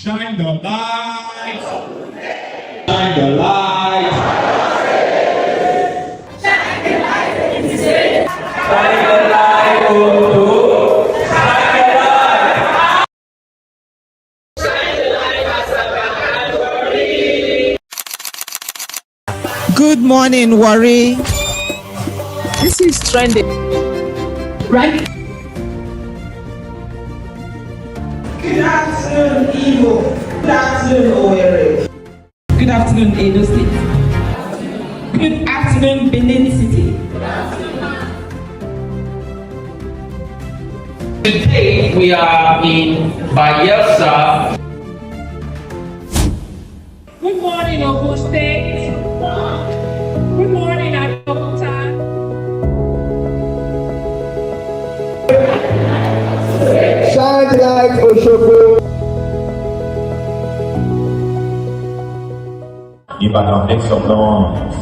Shine the light. Shine the light. Shine the light. Oh, shine the light. Good morning, Warri. This is trending. Right? Good afternoon, Igbo. Good afternoon, Owerri. Good afternoon, Edo State. Good afternoon, Benin City. Today we are in Bayelsa. Good morning, Ogun State. Good morning, Abeokuta. Shine the light, Oshogo. Ibadan, make some noise.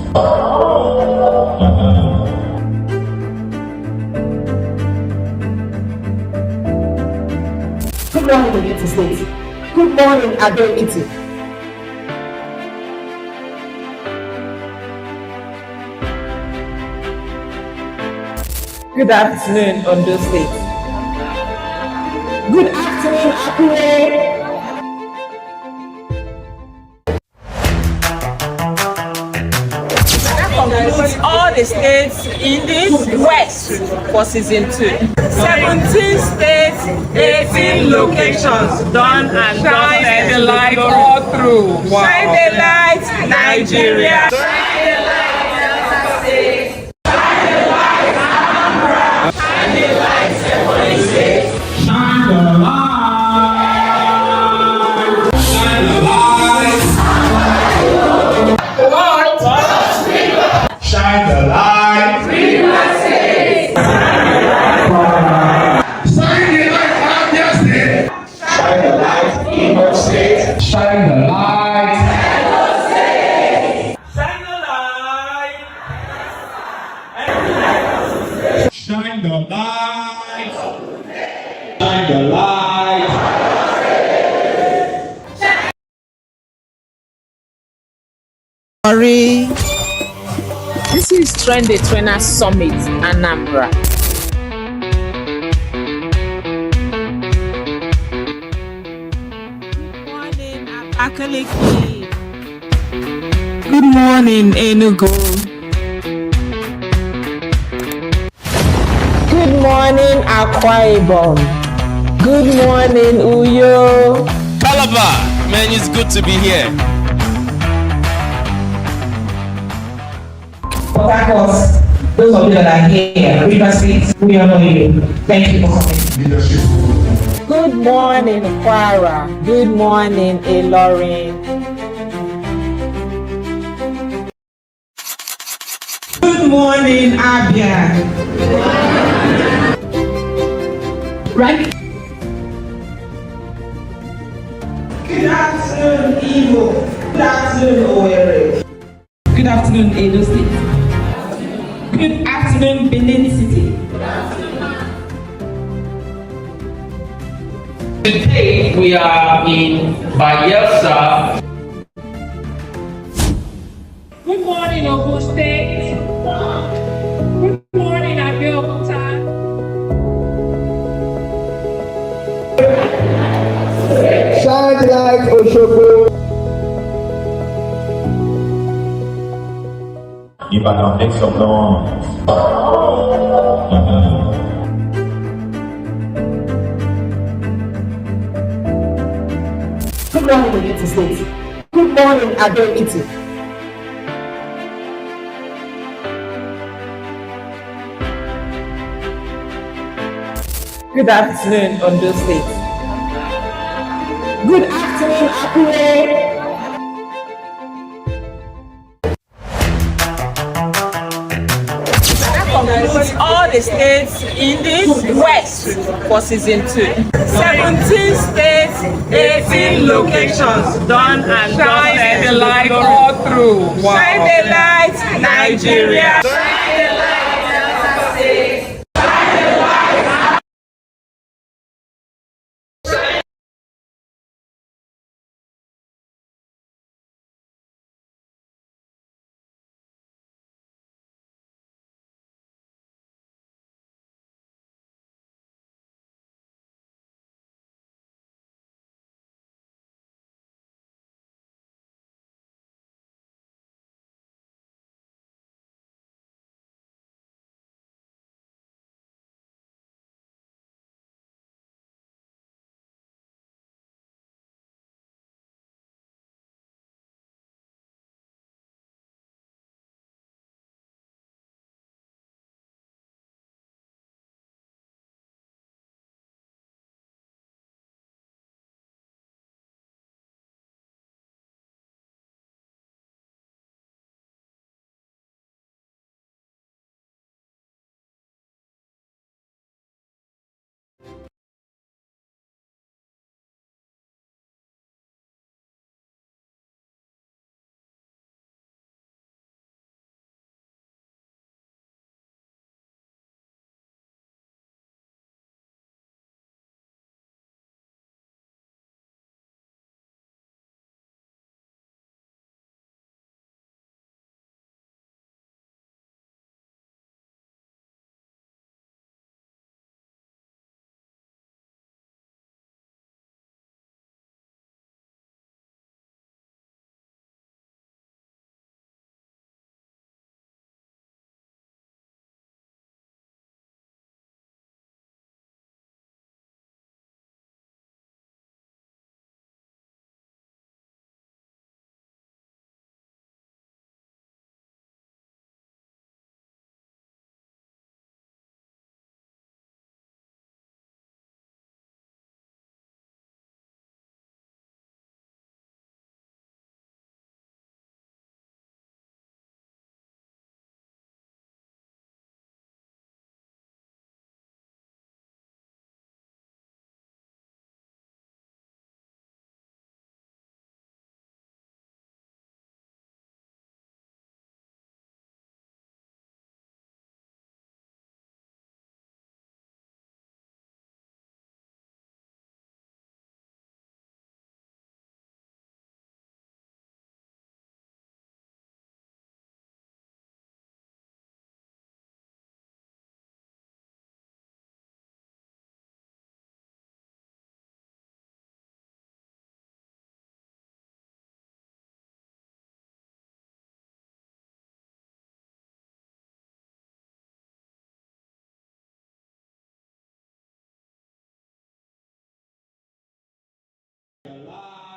Good morning, Ekiti State. Good morning, Ado-Ekiti. Good afternoon, Ondo State. Good afternoon, Akure. That concludes all the states in the West for season 2. 17 states, 18 locations done and Shine the dusted. light all through. Wow. Shine the light, Nigeria. Shine the light. Shine the light. Shine the light. Shine the light, Abia State. Shine the light, Imo State. Shine the light. Shine the light. Shine the light. Warri. This is Trending Trainer Summit, Anambra. Good morning, Abakaliki. Good morning, Enugu. Good morning, Akwa Ibom. Good morning, Uyo. Calabar, man, it's good to be here. Port Harcourt, those of you that are here, River State, we honor you. Thank you for coming. Good morning, Kwara. Good morning, Ilorin. Good morning, Abia. Right? Good afternoon, Igbo. Good afternoon, Owerri. Good afternoon, Edo State. Good afternoon, Benin City. Today we are in Bayelsa. Good morning, Ogun State. Good morning, Abeokuta. Shine the light, Oshogo. Ibadan, make some noise. Good morning, Ekiti State. Good morning, Ado-Ekiti. Good afternoon, Ondo State. Good afternoon, Akure. That concludes all the states in the West for season 2. 17 states, 18 locations done and Shine dusted. the light all through. Wow. Shine the light, Nigeria.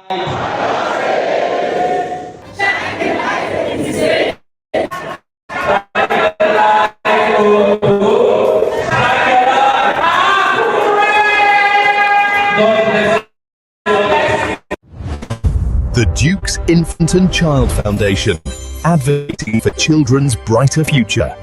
The Duke's Infant and Child Foundation, advocating for children's brighter future.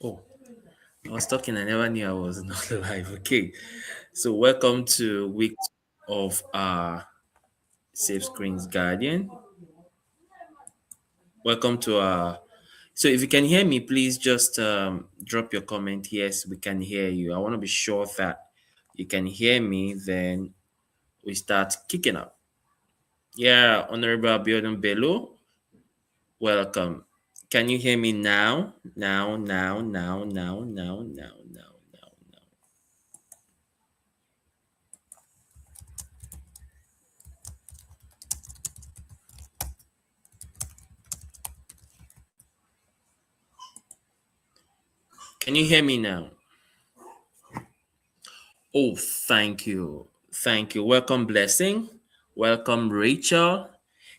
Oh, I was talking. I never knew I was not live. Okay, so welcome to week of Safe Screens Guardian. Welcome to So if you can hear me, please just drop your comment. Yes, we can hear you. I want to be sure that you can hear me. Then we start kicking up. Yeah, Honorable Abiodun Bello, welcome. Can you hear me now? Now. Can you hear me now? Oh, thank you. Thank you. Welcome, Blessing. Welcome, Rachel.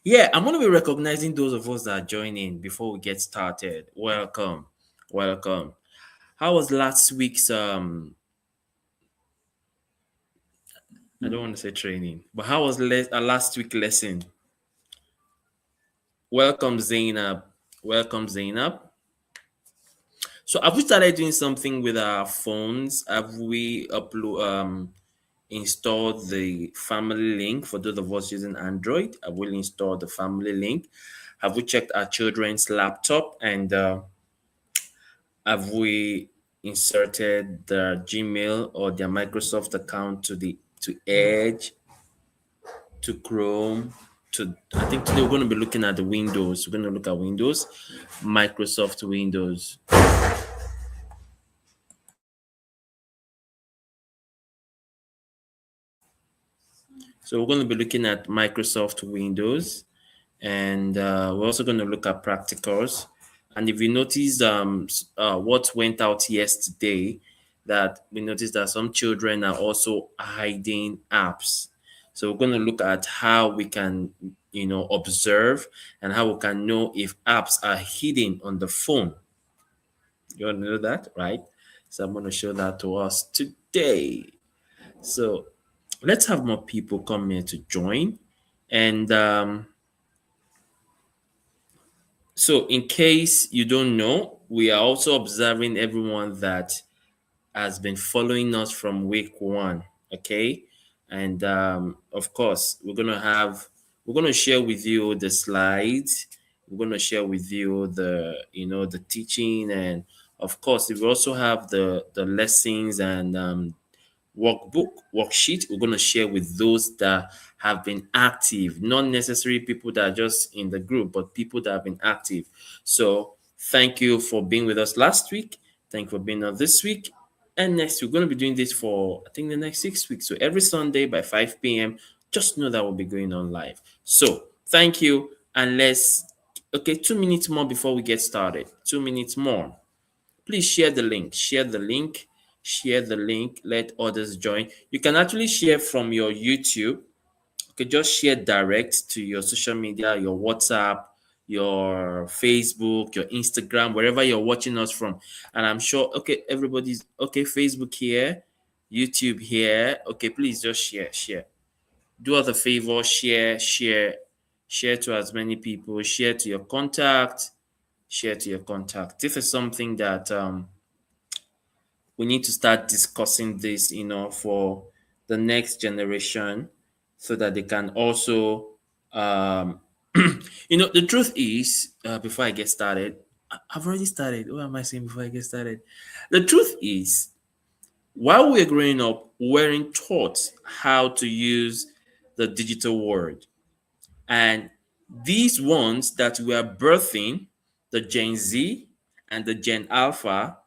Yeah, I'm going to be recognizing those of us that are joining before we get started. Welcome. Welcome. How was last week's I don't want to say training, but how was last week lesson? Welcome, Zainab. Welcome, Zainab. So have we started doing something with our phones? Have we installed the family link for those of us using Android? Have we installed the family link? Have we checked our children's laptop and have we inserted their Gmail or their Microsoft account to Edge, to Chrome, to I think today we're going to be looking at the Windows. We're going to look at Windows, Microsoft Windows. So we're going to be looking at Microsoft Windows, and we're also going to look at practicals. And if you notice what went out yesterday, that we noticed that some children are also hiding apps. So we're going to look at how we can, observe and how we can know if apps are hidden on the phone. You want to know that, right? So I'm going to show that to us today. So let's have more people come here to join. And so in case you don't know, we are also observing everyone that has been following us from week 1. Okay. And of course, we're going to share with you the slides. We're going to share with you the teaching. And of course, we also have the lessons and worksheet we're going to share with those that have been active, not necessarily people that are just in the group, but people that have been active. So thank you for being with us last week. Thank you for being on this week. And next, we're going to be doing this for, I think, the next 6 weeks. So every Sunday by 5 p.m., just know that we'll be going on live. So thank you. And 2 minutes more before we get started. 2 minutes more. Please share the link. Share the link. Let others join. You can actually share from your YouTube. Okay, just share direct to your social media, your WhatsApp, your Facebook, your Instagram, wherever you're watching us from. And I'm sure, everybody's okay. Facebook here, YouTube here. Okay, please just share. Do us a favor, share to as many people. Share to your contact. This is something that we need to start discussing this, for the next generation so that they can also, the truth is, before I get started, I've already started. What am I saying before I get started? The truth is, while we're growing up, we weren't taught how to use the digital world. And these ones that we are birthing, the Gen Z and the Gen Alpha,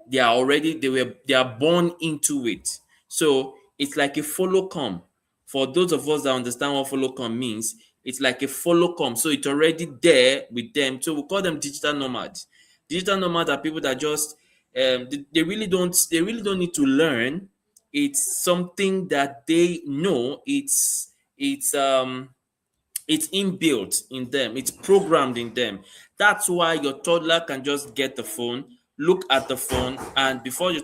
they are born into it. So it's like a follow come. For those of us that understand what follow come means, it's like a follow come. So it's already there with them. So we call them digital nomads. Digital nomads are people that just they really don't need to learn. It's something that they know. It's inbuilt in them, it's programmed in them. That's why your toddler can just get the phone, look at the phone, and before you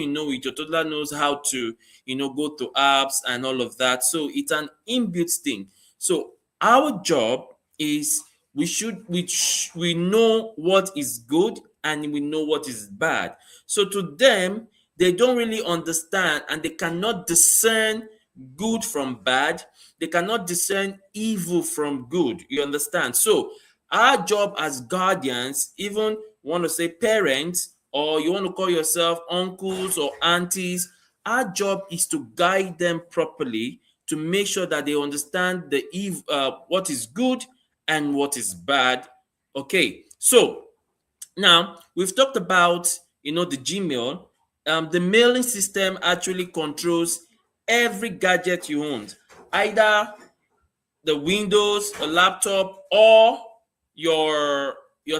know it, your toddler knows how to go to apps and all of that. So it's an inbuilt thing. So our job is we know what is good and we know what is bad. So to them, they don't really understand and they cannot discern good from bad. They cannot discern evil from good. You understand? So our job as guardians, even want to say parents, or you want to call yourself uncles or aunties, our job is to guide them properly to make sure that they understand what is good and what is bad. Okay, so now we've talked about the Gmail. The mailing system actually controls every gadget you own, either the Windows, a laptop, or your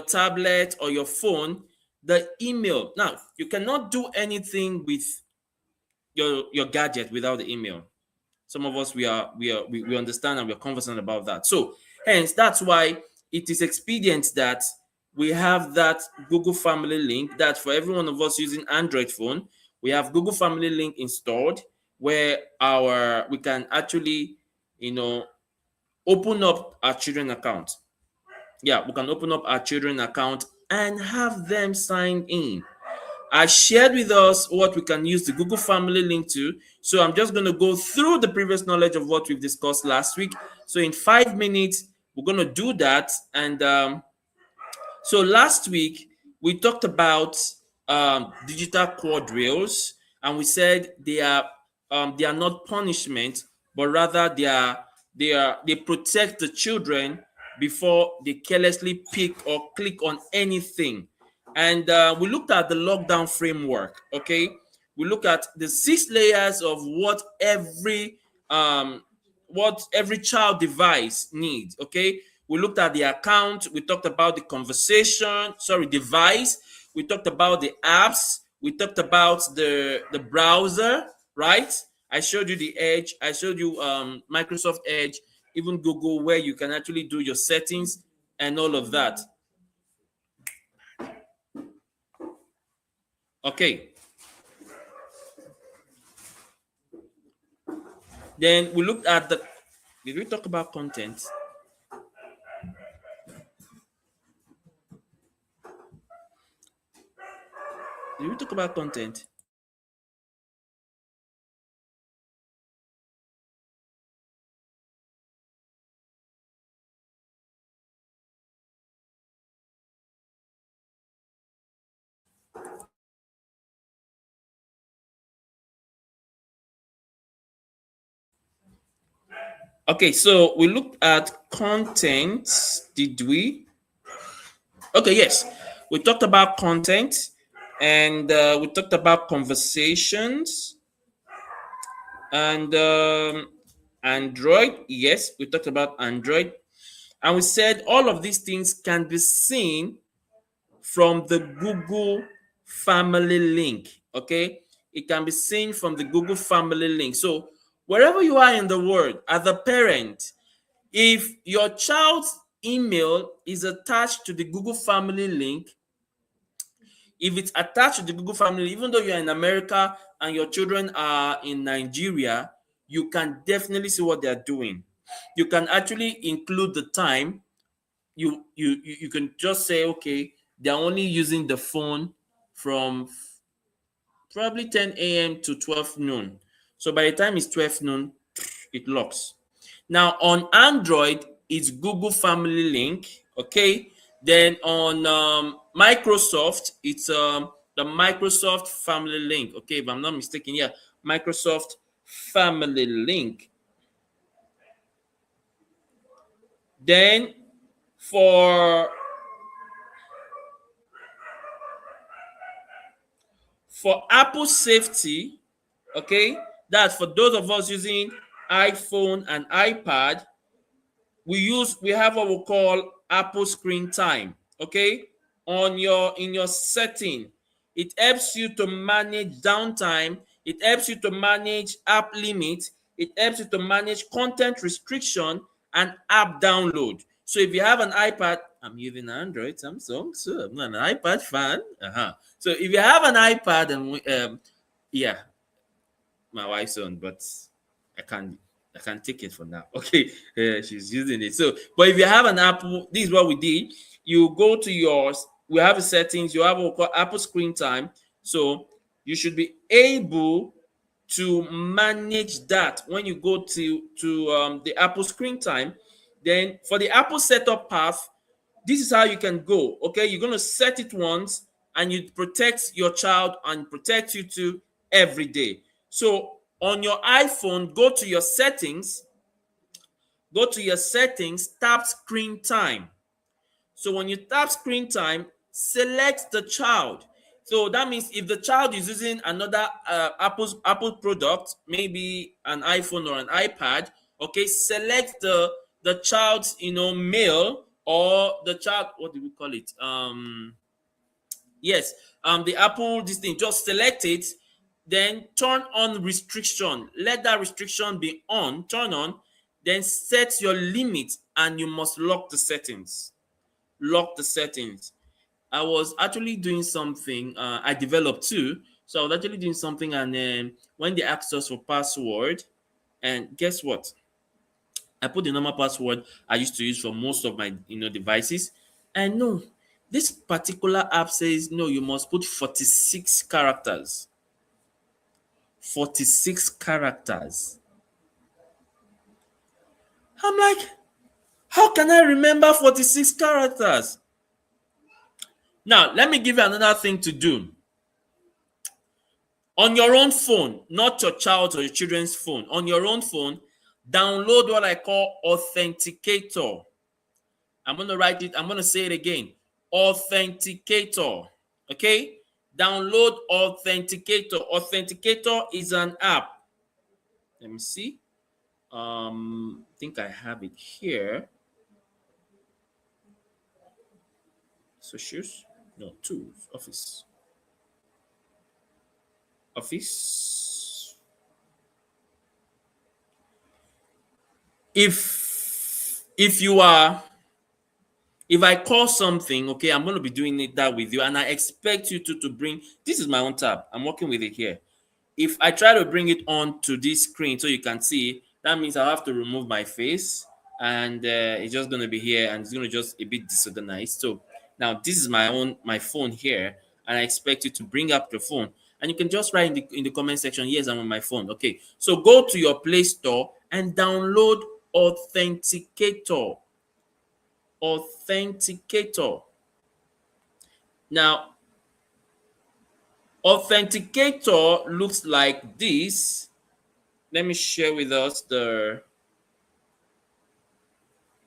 tablet or your phone. The email. Now you cannot do anything with your gadget without the email. Some of us we understand and we're conversant about that. So hence that's why it is expedient that we have that Google Family Link, that for every one of us using Android phone, we have Google Family Link installed, where we can actually open up our children account. Yeah, we can open up our children account and have them sign in. I shared with us what we can use the Google Family Link to. So I'm just going to go through the previous knowledge of what we've discussed last week. So in 5 minutes, we're going to do that. And so last week, we talked about digital quadrilles, and we said they are not punishment, but rather they protect the children before they carelessly pick or click on anything. And we looked at the lockdown framework. Okay, we look at the 6 layers of what every child device needs. Okay, we looked at the account. We talked about the device. We talked about the apps. We talked about the browser. Right? I showed you the Edge. I showed you Microsoft Edge, even Google, where you can actually do your settings and all of that. Okay. Then we looked at did we talk about content? Did we talk about content? Okay, so we looked at content, did we? Okay, yes. We talked about content, and we talked about conversations, and Android. Yes, we talked about Android. And we said all of these things can be seen from the Google Family Link, okay? It can be seen from the Google Family Link. So wherever you are in the world, as a parent, if your child's email is attached to the Google Family Link, if it's attached to the Google Family, even though you're in America and your children are in Nigeria, you can definitely see what they're doing. You can actually include the time. You can just say, okay, they're only using the phone from probably 10 a.m. to 12 noon. So by the time it's 12 noon, it locks. Now on Android, it's Google Family Link, okay? Then on Microsoft, it's the Microsoft Family Link, okay? If I'm not mistaken, yeah, Microsoft Family Link. Then for Apple safety, okay, that's for those of us using iPhone and iPad, we have what we call Apple screen time. Okay, in your setting, it helps you to manage downtime, it helps you to manage app limit, it helps you to manage content restriction and app download. So if you have an iPad, I'm using Android, Samsung, so I'm not an iPad fan. So if you have an iPad and yeah, my wife's on, but I can't take it for now. Okay, she's using it. So, but if you have an Apple, this is what we did. You go to yours. We have a settings. You have what we call Apple screen time. So you should be able to manage that when you go to the Apple screen time. Then for the Apple setup path, this is how you can go. Okay, you're going to set it once, and you protect your child and protect you too every day. So on your iPhone, go to your settings, tap screen time. So when you tap screen time, select the child. So that means if the child is using another Apple product, maybe an iPhone or an iPad, okay, select the child's male, or the child, what do we call it? The Apple this thing, just select it, then turn on restriction. Let that restriction be on, turn on, then set your limit, and you must lock the settings. Lock the settings. I was actually doing something, I developed too. So I was actually doing something, and when they asked us for password, and guess what? I put the normal password I used to use for most of my devices. And no, this particular app says no, you must put 46 characters. 46 characters. I'm like, how can I remember 46 characters? Now, let me give you another thing to do. On your own phone, not your child's or your children's phone, on your own phone, download what I call Authenticator. I'm going to write it. I'm going to say it again. Authenticator. Okay? Download Authenticator. Authenticator is an app. Let me see. I think I have it here. Socials? No, tools. Office. If I call something, okay, I'm going to be doing that with you, and I expect you to bring, this is my own tab. I'm working with it here. If I try to bring it on to this screen so you can see, that means I'll have to remove my face, and it's just going to be here, and it's going to just a bit disorganized. So now this is my phone here, and I expect you to bring up your phone, and you can just write in the comment section, yes, I'm on my phone. Okay, so go to your Play Store and download Authenticator. Authenticator. Now, Authenticator looks like this. Let me share with us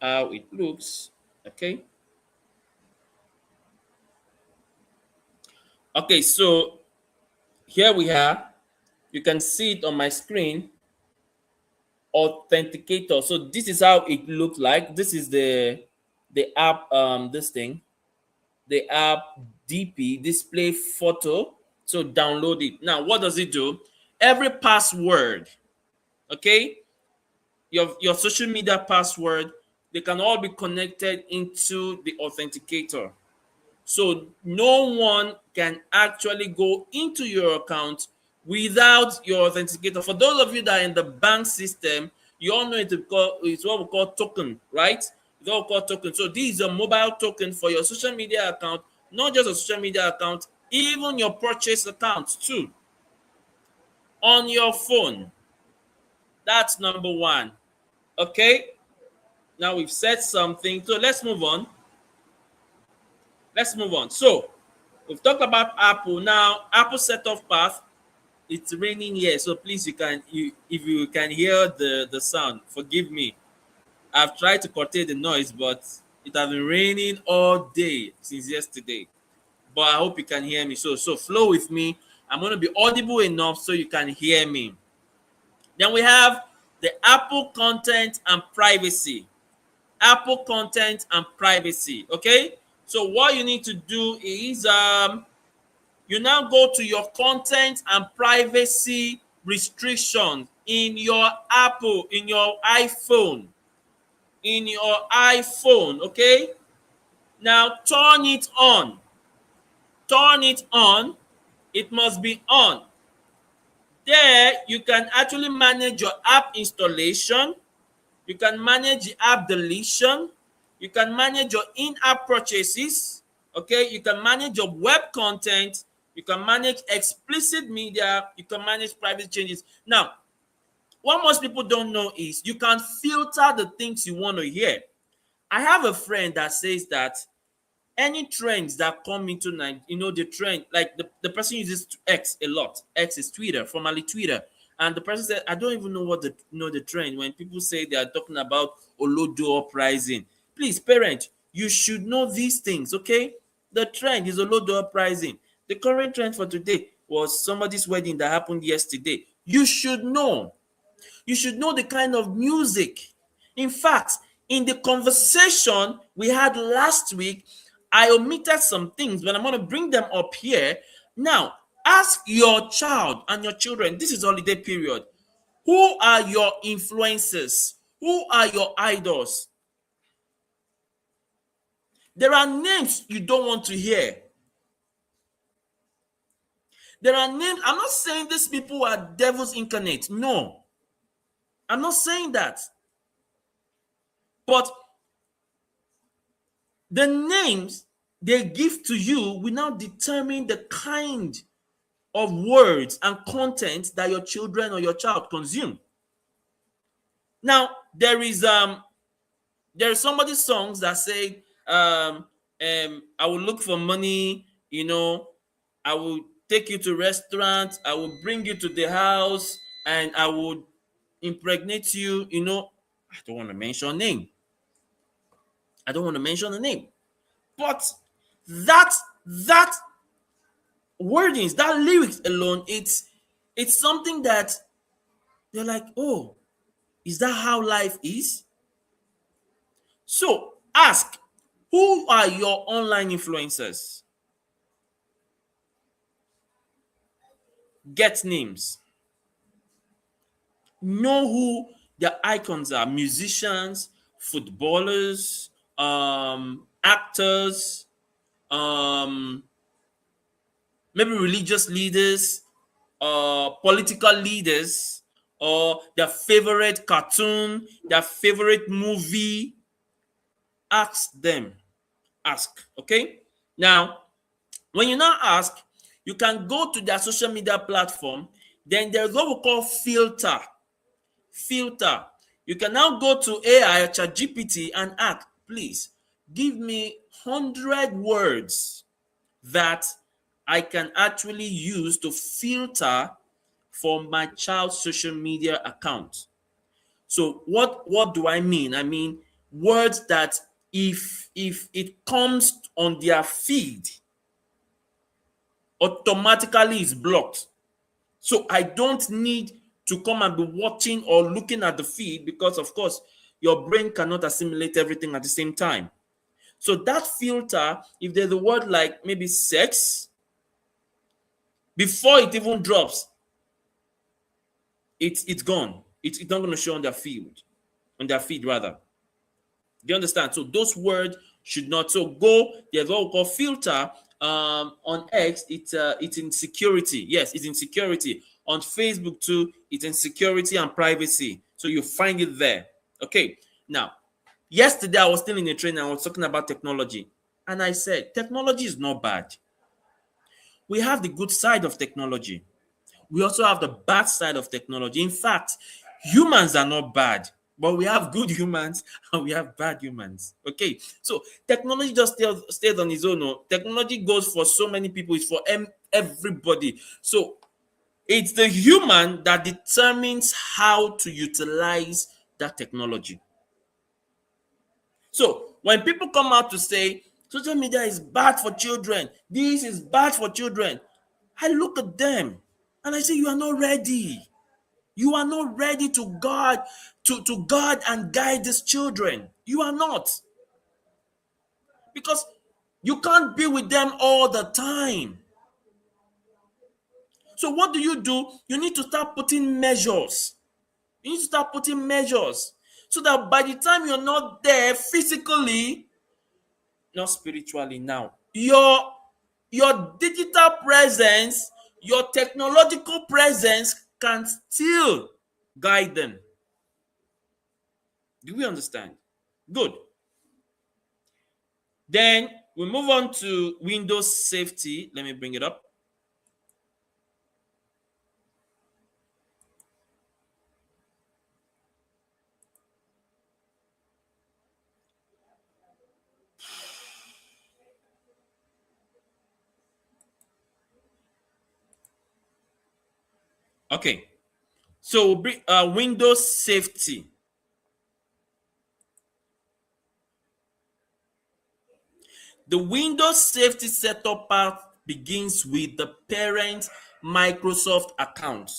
how it looks. Okay. Okay, so here we are. You can see it on my screen. Authenticator. So this is how it looks like. This is the app, the app DP, display photo. So download it. Now, what does it do? Every password, okay, your social media password, they can all be connected into the Authenticator. So no one can actually go into your account without your Authenticator. For those of you that are in the bank system, you all know it's what we call token, right? It's what we call token. So this is a mobile token for your social media account, not just a social media account, even your purchase account too. On your phone. That's number one. Okay. Now we've said something. So let's move on. So we've talked about Apple. Now, Apple setup path. It's raining here, so please, if you can hear the sound, forgive me. I've tried to curtail the noise, but it has been raining all day since yesterday. But I hope you can hear me. So flow with me. I'm going to be audible enough so you can hear me. Then we have the Apple content and privacy. Apple content and privacy. Okay. So what you need to do is you now go to your content and privacy restrictions in your Apple, in your iPhone. In your iPhone, okay? Now turn it on. Turn it on. It must be on. There, you can actually manage your app installation. You can manage the app deletion. You can manage your in-app purchases. Okay, you can manage your web content. You can manage explicit media. You can manage private changes. Now, what most people don't know is you can filter the things you want to hear. I have a friend that says that any trends that come into the trend, like the person uses X a lot. X is Twitter, formerly Twitter. And the person said, I don't even know what the trend. When people say they are talking about Olodo uprising, please, parent, you should know these things, okay? The trend is Olodo uprising. The current trend for today was somebody's wedding that happened yesterday. You should know. You should know the kind of music. In fact, in the conversation we had last week, I omitted some things, but I'm going to bring them up here. Now, ask your child and your children, this is holiday period, who are your influencers? Who are your idols? There are names you don't want to hear. There are names. I'm not saying these people are devils incarnate. No. I'm not saying that. But the names they give to you will now determine the kind of words and content that your children or your child consume. Now, there is somebody's songs that say, I will look for money, I will take you to restaurants, I will bring you to the house, and I will impregnate you, I don't want to mention a name. I don't want to mention a name. But that wordings, that lyrics alone, it's something that they're like, oh, is that how life is? So ask, who are your online influencers? Get names. Know who their icons are: musicians, footballers, actors, maybe religious leaders, political leaders, or their favorite cartoon, their favorite movie. Ask them. Ask, okay? Now, when you now ask, you can go to their social media platform. Then there's what we call filter. Filter. You can now go to AI or ChatGPT and ask, please, give me 100 words that I can actually use to filter for my child's social media account. So what do I mean? I mean words that if it comes on their feed, automatically is blocked. So I don't need to come and be watching or looking at the feed, because of course your brain cannot assimilate everything at the same time. So that filter, if there's a word like maybe sex, before it even drops, it's gone. It's not going to show on their feed rather. Do you understand? So those words should not. So go, there's what we call filter. On X, it's in security. Yes, it's in security. On Facebook too, it's in security and privacy. So you find it there. Okay. Now, yesterday I was still in a training. I was talking about technology, and I said technology is not bad. We have the good side of technology. We also have the bad side of technology. In fact, humans are not bad, but we have good humans and we have bad humans. Okay, so technology just stays on its own. No? Technology goes for so many people. It's for everybody. So it's the human that determines how to utilize that technology. So when people come out to say social media is bad for children, this is bad for children, I look at them and I say, you are not ready. You are not ready to guard, to guard and guide these children. You are not. Because you can't be with them all the time. So what do? You need to start putting measures. You need to start putting measures so that by the time you're not there physically, not spiritually now, your digital presence, your technological presence can still guide them. Do we understand? Good. Then we move on to Windows safety. Let me bring it up. Okay, so Windows safety. The Windows safety setup path begins with the parent Microsoft account.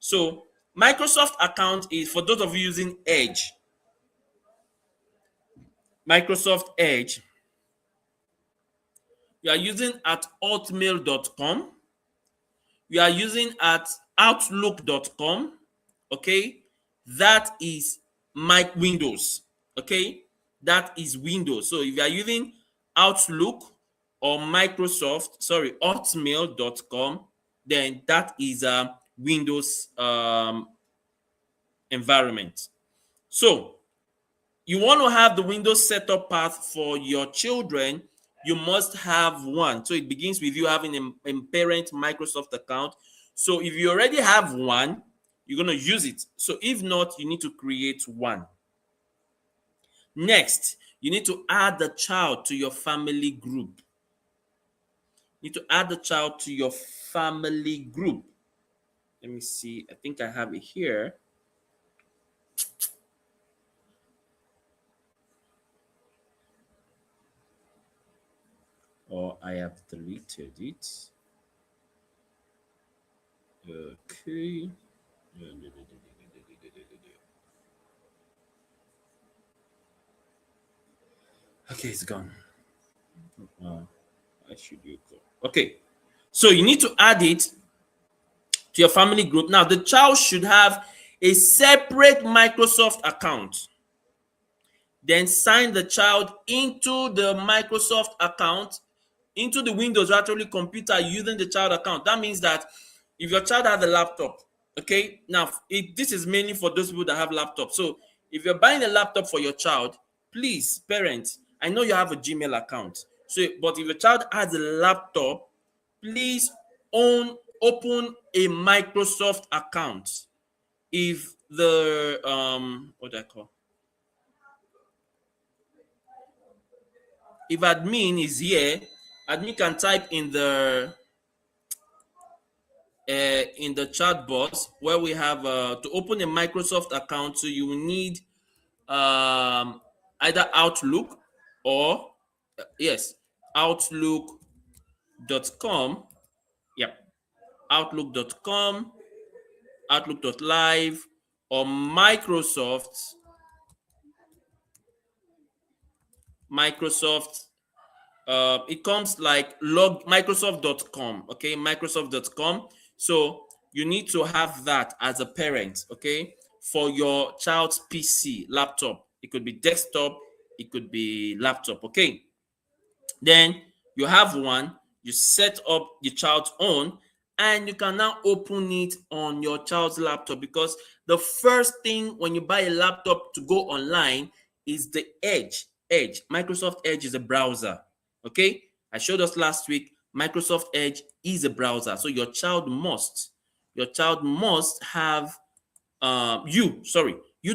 So Microsoft account is for those of you using Edge. Microsoft Edge. You are using at hotmail.com. You are using at outlook.com. Okay, that is my Windows. Okay, that is Windows. So if you are using Outlook or hotmail.com, then that is a Windows environment. So you want to have the Windows setup path for your children, you must have one. So it begins with you having a parent Microsoft account. So if you already have one, you're going to use it. So if not, you need to create one. Next, you need to add the child to your family group. You need to add the child to your family group. Let me see. I think I have it here. Or I have deleted it. Okay. Okay, it's gone. Why should you go? Okay, so you need to add it to your family group. Now, the child should have a separate Microsoft account. Then sign the child into the Microsoft account, into the Windows virtual computer using the child account. That means that if your child has a laptop, okay, now this is mainly for those people that have laptops. So if you're buying a laptop for your child, please, parents, I know you have a Gmail account. So, but if your child has a laptop, please open a Microsoft account. If the what do I call? If admin is here, admin can type in the chat box where we have to open a Microsoft account. So you will need either Outlook or yes, outlook.com. Yep, outlook.com, outlook.live, or Microsoft. It comes like microsoft.com. Okay, microsoft.com. So you need to have that as a parent, okay, for your child's PC, laptop. It could be desktop, it could be laptop. Okay, then you have one, you set up the child's own, and you can now open it on your child's laptop, because the first thing when you buy a laptop to go online is the Edge. Microsoft Edge is a browser. Okay, I showed us last week, Microsoft Edge is a browser. So your child must have you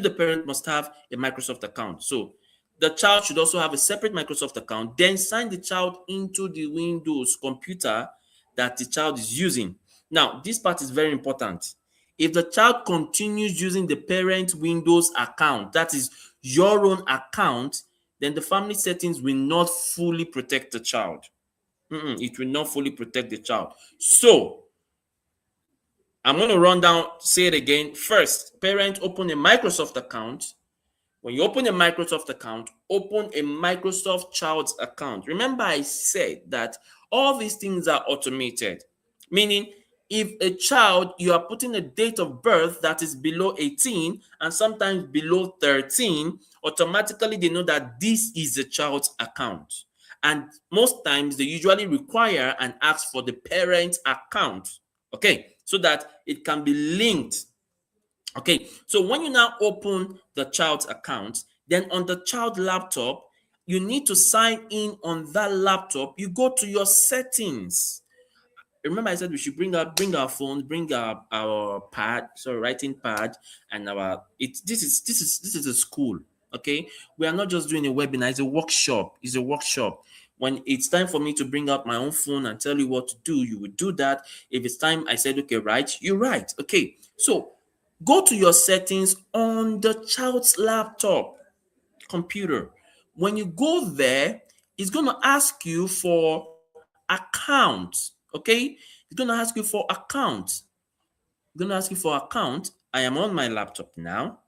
the parent must have a Microsoft account. So the child should also have a separate Microsoft account, then sign the child into the Windows computer that the child is using. Now, this part is very important. If the child continues using the parent Windows account, that is your own account, then the family settings will not fully protect the child. It will not fully protect the child. So I'm going to run down, say it again. First, parent, open a Microsoft account. When you open a Microsoft account, open a Microsoft Child's account. Remember, I said that all these things are automated, meaning if a child, you are putting a date of birth that is below 18 and sometimes below 13, automatically they know that this is a child's account. And most times they usually require and ask for the parent account, okay, so that it can be linked. Okay, so when you now open the child's account, then on the child laptop, you need to sign in on that laptop. You go to your settings. Remember, I said we should bring our phones, bring our pad, writing pad, and this is a school. Okay, we are not just doing a webinar, it's a workshop. It's a workshop. When it's time for me to bring out my own phone and tell you what to do, you would do that. If it's time I said, okay, write, you write. Okay, so go to your settings on the child's laptop computer. When you go there, it's going to ask you for account. Okay, it's going to ask you for account. It's going to ask you for account. I am on my laptop now.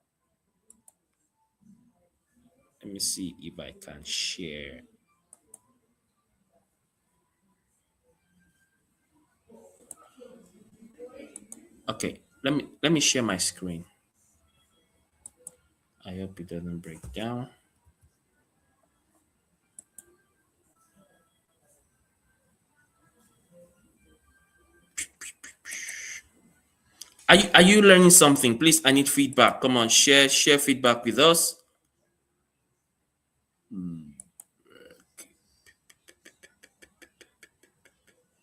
Let me see if I can share. Okay, let me share my screen. I hope it doesn't break down. Are you learning something? Please, I need feedback. Come on, share feedback with us. No,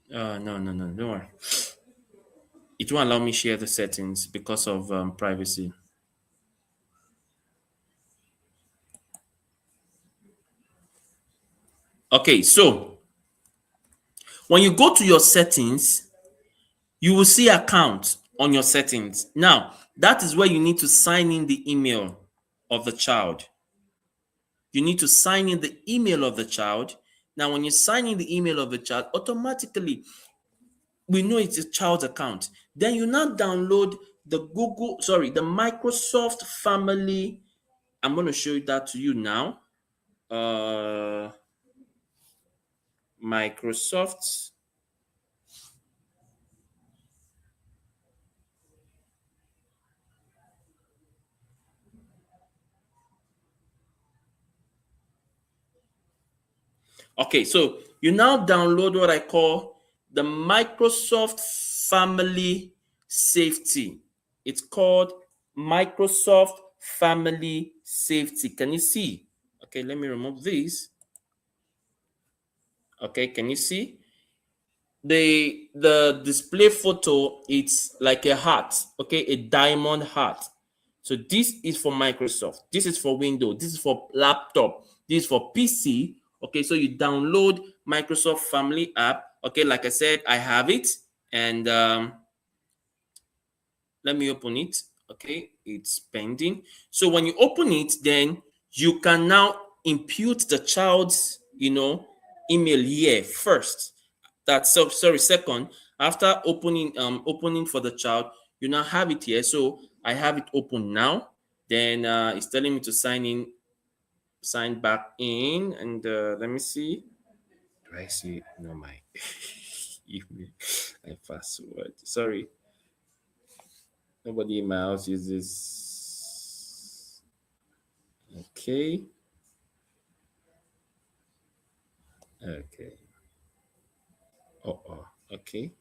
don't worry. It won't allow me share the settings because of privacy. Okay, so when you go to your settings, you will see account on your settings. Now, that is where you need to sign in the email of the child. You need to sign in the email of the child. Now, when you sign in the email of the child, automatically, we know it's a child's account. Then you now download the the Microsoft Family. I'm going to show that to you now. Microsoft. Okay, so you now download what I call the Microsoft Family Safety. It's called Microsoft Family Safety. Can you see? Okay, let me remove this. Okay, can you see? The display photo, it's like a heart, okay, a diamond heart. So this is for Microsoft. This is for Windows. This is for laptop. This is for PC. Okay, so you download Microsoft Family app. Okay, like I said, I have it. And let me open it. Okay, it's pending. So when you open it, then you can now impute the child's, email here first. Second, after opening for the child, you now have it here. So I have it open now. Then it's telling me to sign back in, and let me see. Do I see? No, my my password. Sorry, nobody in my house uses. Okay. Okay. Okay.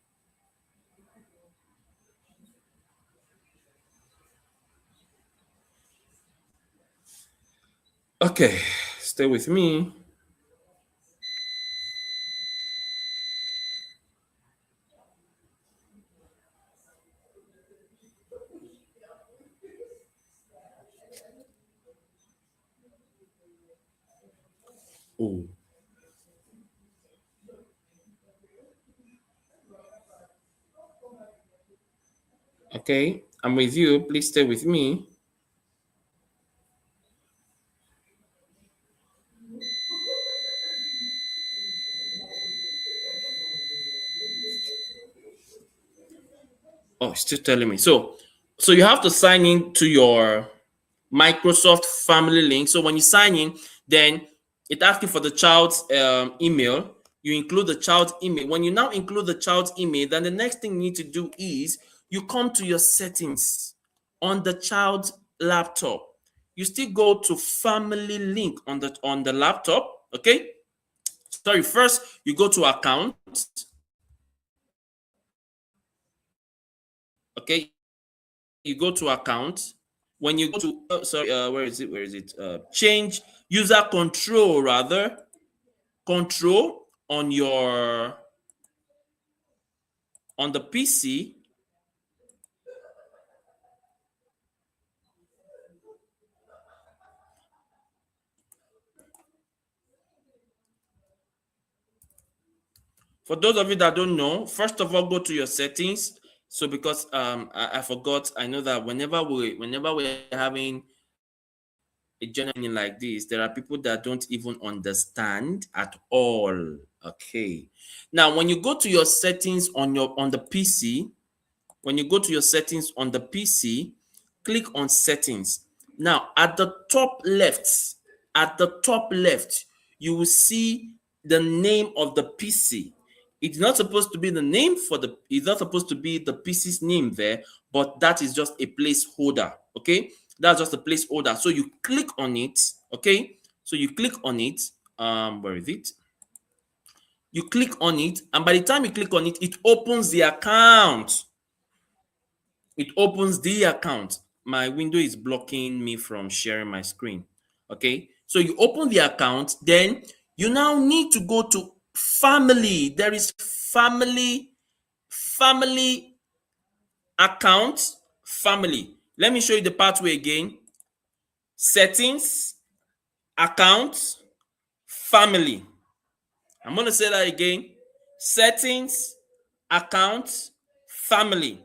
Okay, stay with me. Oh. Okay, I'm with you. Please stay with me. Oh, it's still telling me. So you have to sign in to your Microsoft Family Link. So when you sign in, then it asks you for the child's email. You include the child's email. When you now include the child's email, then the next thing you need to do is you come to your settings on the child's laptop. You still go to Family Link on the laptop. Okay. Sorry. First, you go to Account. Okay. You go to Account. When you go to where is it? Change user control, rather control on the PC. For those of you that don't know, first of all, go to your settings. So because I forgot, I know that whenever we're having a journey like this, there are people that don't even understand at all. Okay. Now, when you go to your settings on the PC, click on settings. Now, at the top left, you will see the name of the PC. It's not supposed to be the name it's not supposed to be the PC's name there, but that is just a placeholder. Okay. That's just a placeholder. So you click on it. Okay. So you click on it. Where is it? You click on it, and by the time you click on it, it opens the account. My window is blocking me from sharing my screen. Okay. So you open the account, then you now need to go to family. There is family account, family. Let me show you the pathway again. Settings, account, family. I'm going to say that again. Settings, account, family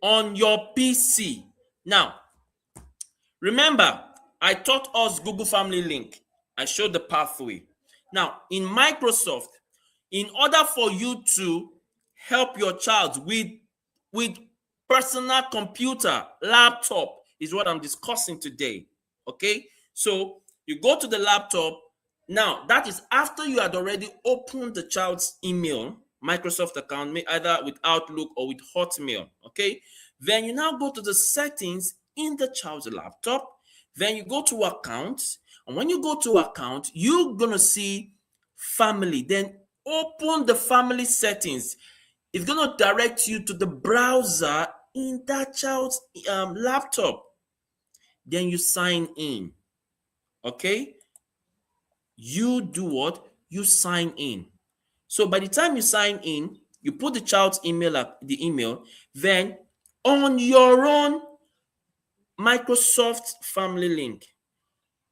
on your PC. Now, remember, I taught us Google Family Link. I showed the pathway. Now, in Microsoft, in order for you to help your child with personal computer, laptop, is what I'm discussing today. Okay, so you go to the laptop. Now, that is after you had already opened the child's email, Microsoft account, either with Outlook or with Hotmail. Okay, then you now go to the settings in the child's laptop. Then you go to account, and when you go to account, you're gonna see family. Then open the family settings. It's gonna direct you to the browser in that child's laptop. Then you sign in. Okay, you do what? You sign in. So by the time you sign in, you put the child's email, then on your own Microsoft Family Link,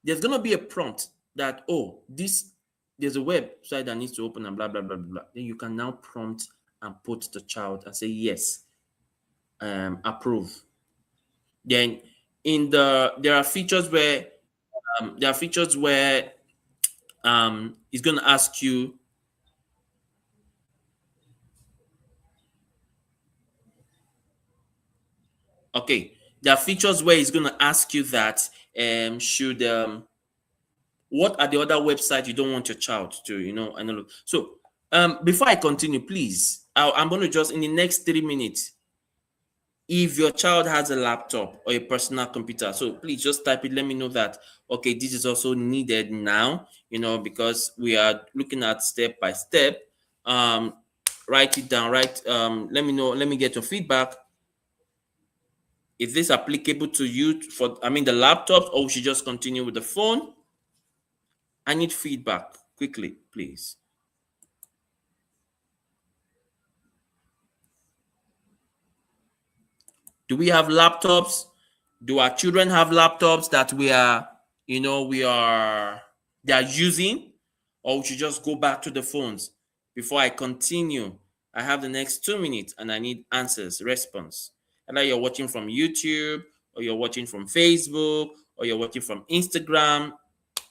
there's going to be a prompt that, there's a website that needs to open and blah, blah, blah, blah. Then you can now prompt and put the child and say, yes, approve. Then there are features where it's going to ask you, okay, there are features where it's going to ask you that what are the other websites you don't want your child to, I know. So before I continue, please, I'm going to just in the next 3 minutes, if your child has a laptop or a personal computer, so please just type it. Let me know that, okay, this is also needed now, because we are looking at step by step. Write it down, let me know, let me get your feedback. Is this applicable to you the laptops, or we should just continue with the phone? I need feedback quickly, please. Do we have laptops? Do our children have laptops that they are using, or we should just go back to the phones? Before I continue, I have the next 2 minutes and I need answers, response. Either you're watching from YouTube, or you're watching from Facebook, or you're watching from Instagram.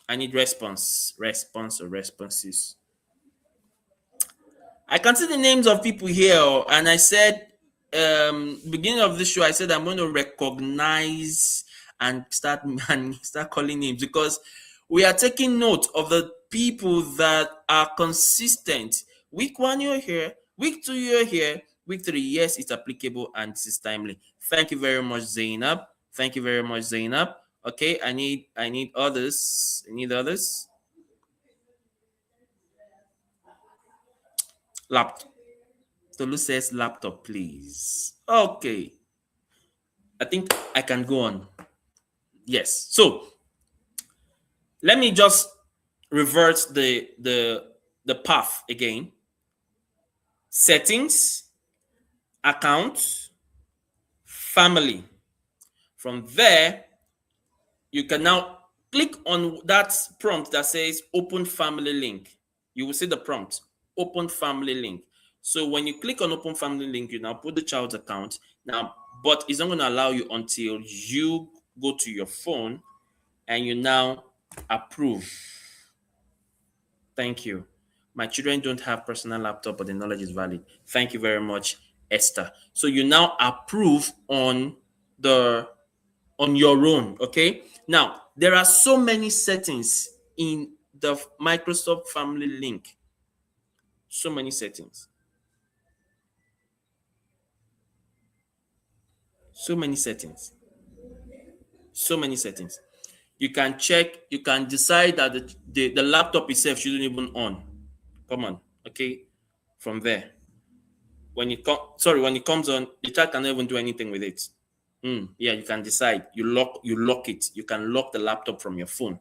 I need response or responses. I can see the names of people here, and I said beginning of the show, I said I'm going to recognize and start calling names, because we are taking note of the people that are consistent. Week 1 you're here, week 2 you're here, week 3, yes, it's applicable and it's timely. Thank you very much, Zainab. Thank you very much, Zainab. Okay, I need others. I need others. Laptop. Tolu says laptop, please. Okay. I think I can go on. Yes. So let me just revert the path again. Settings, account, family. From there, you can now click on that prompt that says open family link. You will see the prompt, open family link. So when you click on open family link, you now put the child's account. Now, but it's not going to allow you until you go to your phone and you now approve. Thank you. My children don't have personal laptop, but the knowledge is valid. Thank you very much, Esther. So you now approve on your own. Okay. Now there are so many settings in the Microsoft Family Link. So many settings. So many settings. So many settings. You can check, you can decide that the laptop itself shouldn't even on. Come on, okay? From there. When it comes on, the child cannot even do anything with it. Yeah, you can decide. You lock it. You can lock the laptop from your phone.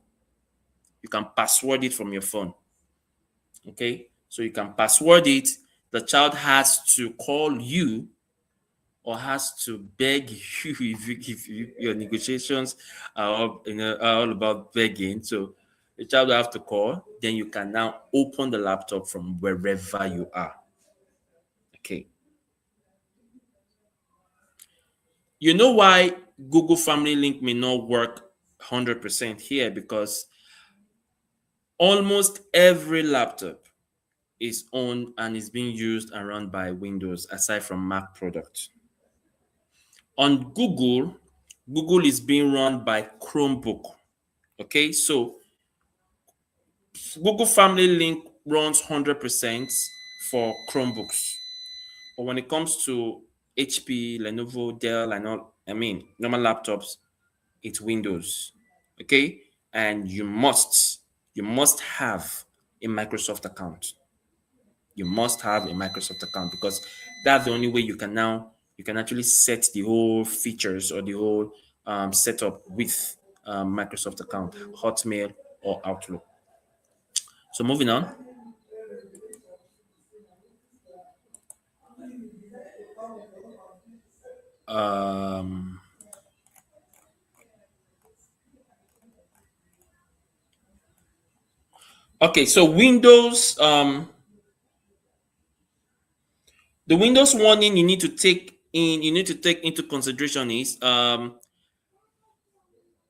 You can password it from your phone. Okay? So you can password it. The child has to call you or has to beg you if your negotiations are all about begging. So the child will have to call. Then you can now open the laptop from wherever you are. Okay. You know why Google Family Link may not work 100% here? Because almost every laptop is owned and is being used and run by Windows, aside from Mac products. On Google is being run by Chromebook. Okay, so Google Family Link runs 100% for Chromebooks. But when it comes to HP, Lenovo, Dell, and all, normal laptops, it's Windows. Okay, and you must have a Microsoft account. You must have a Microsoft account, because that's the only way you can actually set the whole features or the whole setup with Microsoft account, Hotmail or Outlook. So moving on. Okay, so Windows, the Windows warning you need to take into consideration is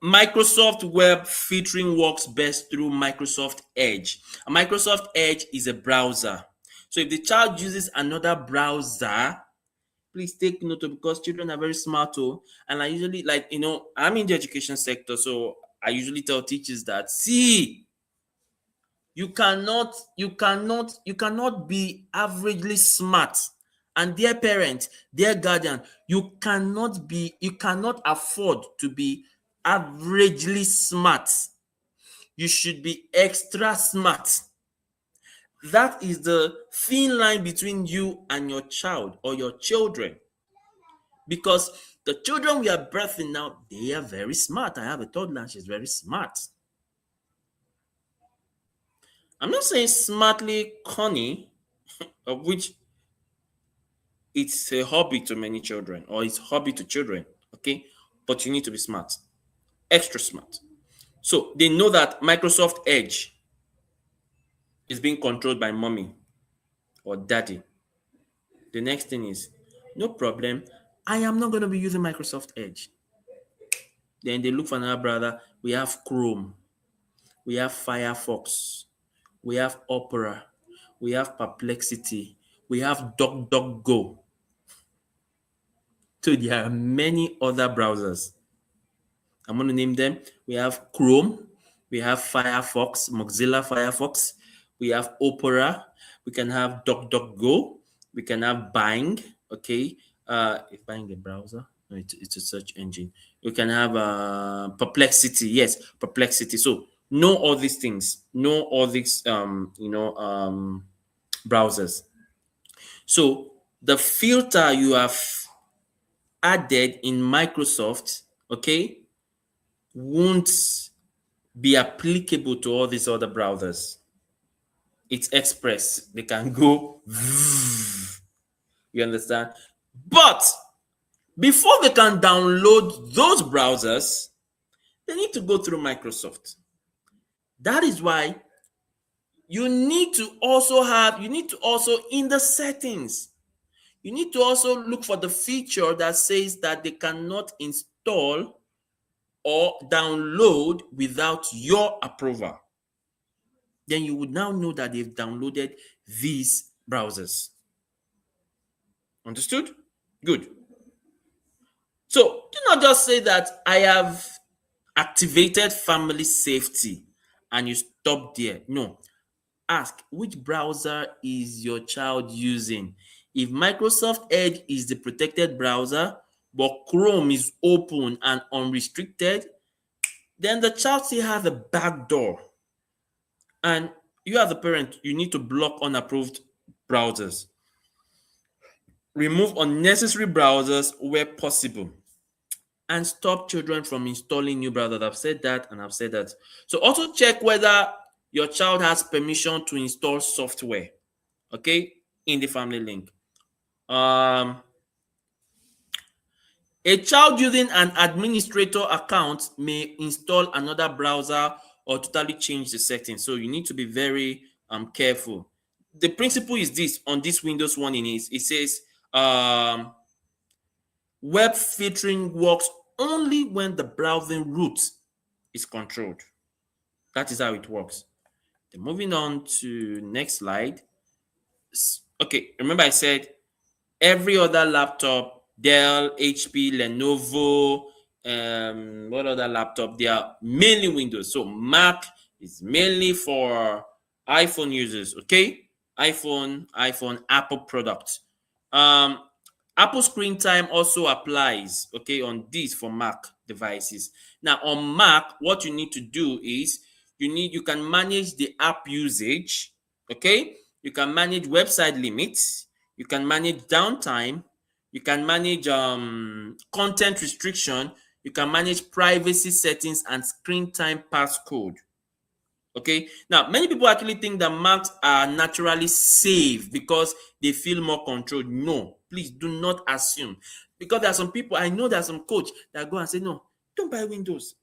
Microsoft Web filtering works best through Microsoft Edge. A Microsoft Edge is a browser. So if the child uses another browser, please take note of, because children are very smart. And I usually, I'm in the education sector, so I usually tell teachers that, see, you cannot be averagely smart. And dear parent, dear guardian, you cannot afford to be averagely smart. You should be extra smart. That is the thin line between you and your child or your children. Because the children we are birthing now, they are very smart. I have a toddler, she's very smart. I'm not saying smartly cunning, of which it's a hobby to many children, or it's a hobby to children, okay? But you need to be smart, extra smart. So they know that Microsoft Edge is being controlled by mommy or daddy. The next thing is, no problem, I am not going to be using Microsoft Edge. Then they look for another brother. We have Chrome, we have Firefox, we have Opera, we have Perplexity, we have DuckDuckGo. So there are many other browsers. I'm going to name them. We have Chrome, we have Firefox, Mozilla Firefox, we have Opera, we can have DuckDuckGo, we can have Bing, okay? Is Bing a browser? No, it's a search engine. You can have Perplexity, yes, Perplexity. So know all these things, know all these, browsers. So the filter you have added in Microsoft, okay, won't be applicable to all these other browsers. It's Express. They can go. You understand? But before they can download those browsers, they need to go through Microsoft. That is why you need to also in the settings, you need to also look for the feature that says that they cannot install or download without your approval. Then you would now know that they've downloaded these browsers. Understood? Good. So do not just say that I have activated family safety and you stop there. No. Ask, which browser is your child using? If Microsoft Edge is the protected browser, but Chrome is open and unrestricted, then the child still has a backdoor. And you as a parent, you need to block unapproved browsers. Remove unnecessary browsers where possible. And stop children from installing new browsers. I've said that and I've said that. So also check whether your child has permission to install software, okay, in the family link. A child using an administrator account may install another browser or totally change the settings. So you need to be very careful. The principle is this on this Windows one it says web filtering works only when the browsing root is controlled. That is how it works. Then moving on to next slide. Okay, remember I said every other laptop, Dell, HP, Lenovo, what other laptop? They are mainly Windows. So Mac is mainly for iPhone users, okay? iPhone, Apple products. Apple screen time also applies, okay, on these for Mac devices. Now on Mac, what you need to do is you can manage the app usage, okay? You can manage website limits, you can manage downtime, you can manage content restriction, you can manage privacy settings and screen time passcode. Okay, now many people actually think that Macs are naturally safe because they feel more controlled. No, please do not assume. Because there are some people, I know there are some coach that go and say, no, don't buy Windows.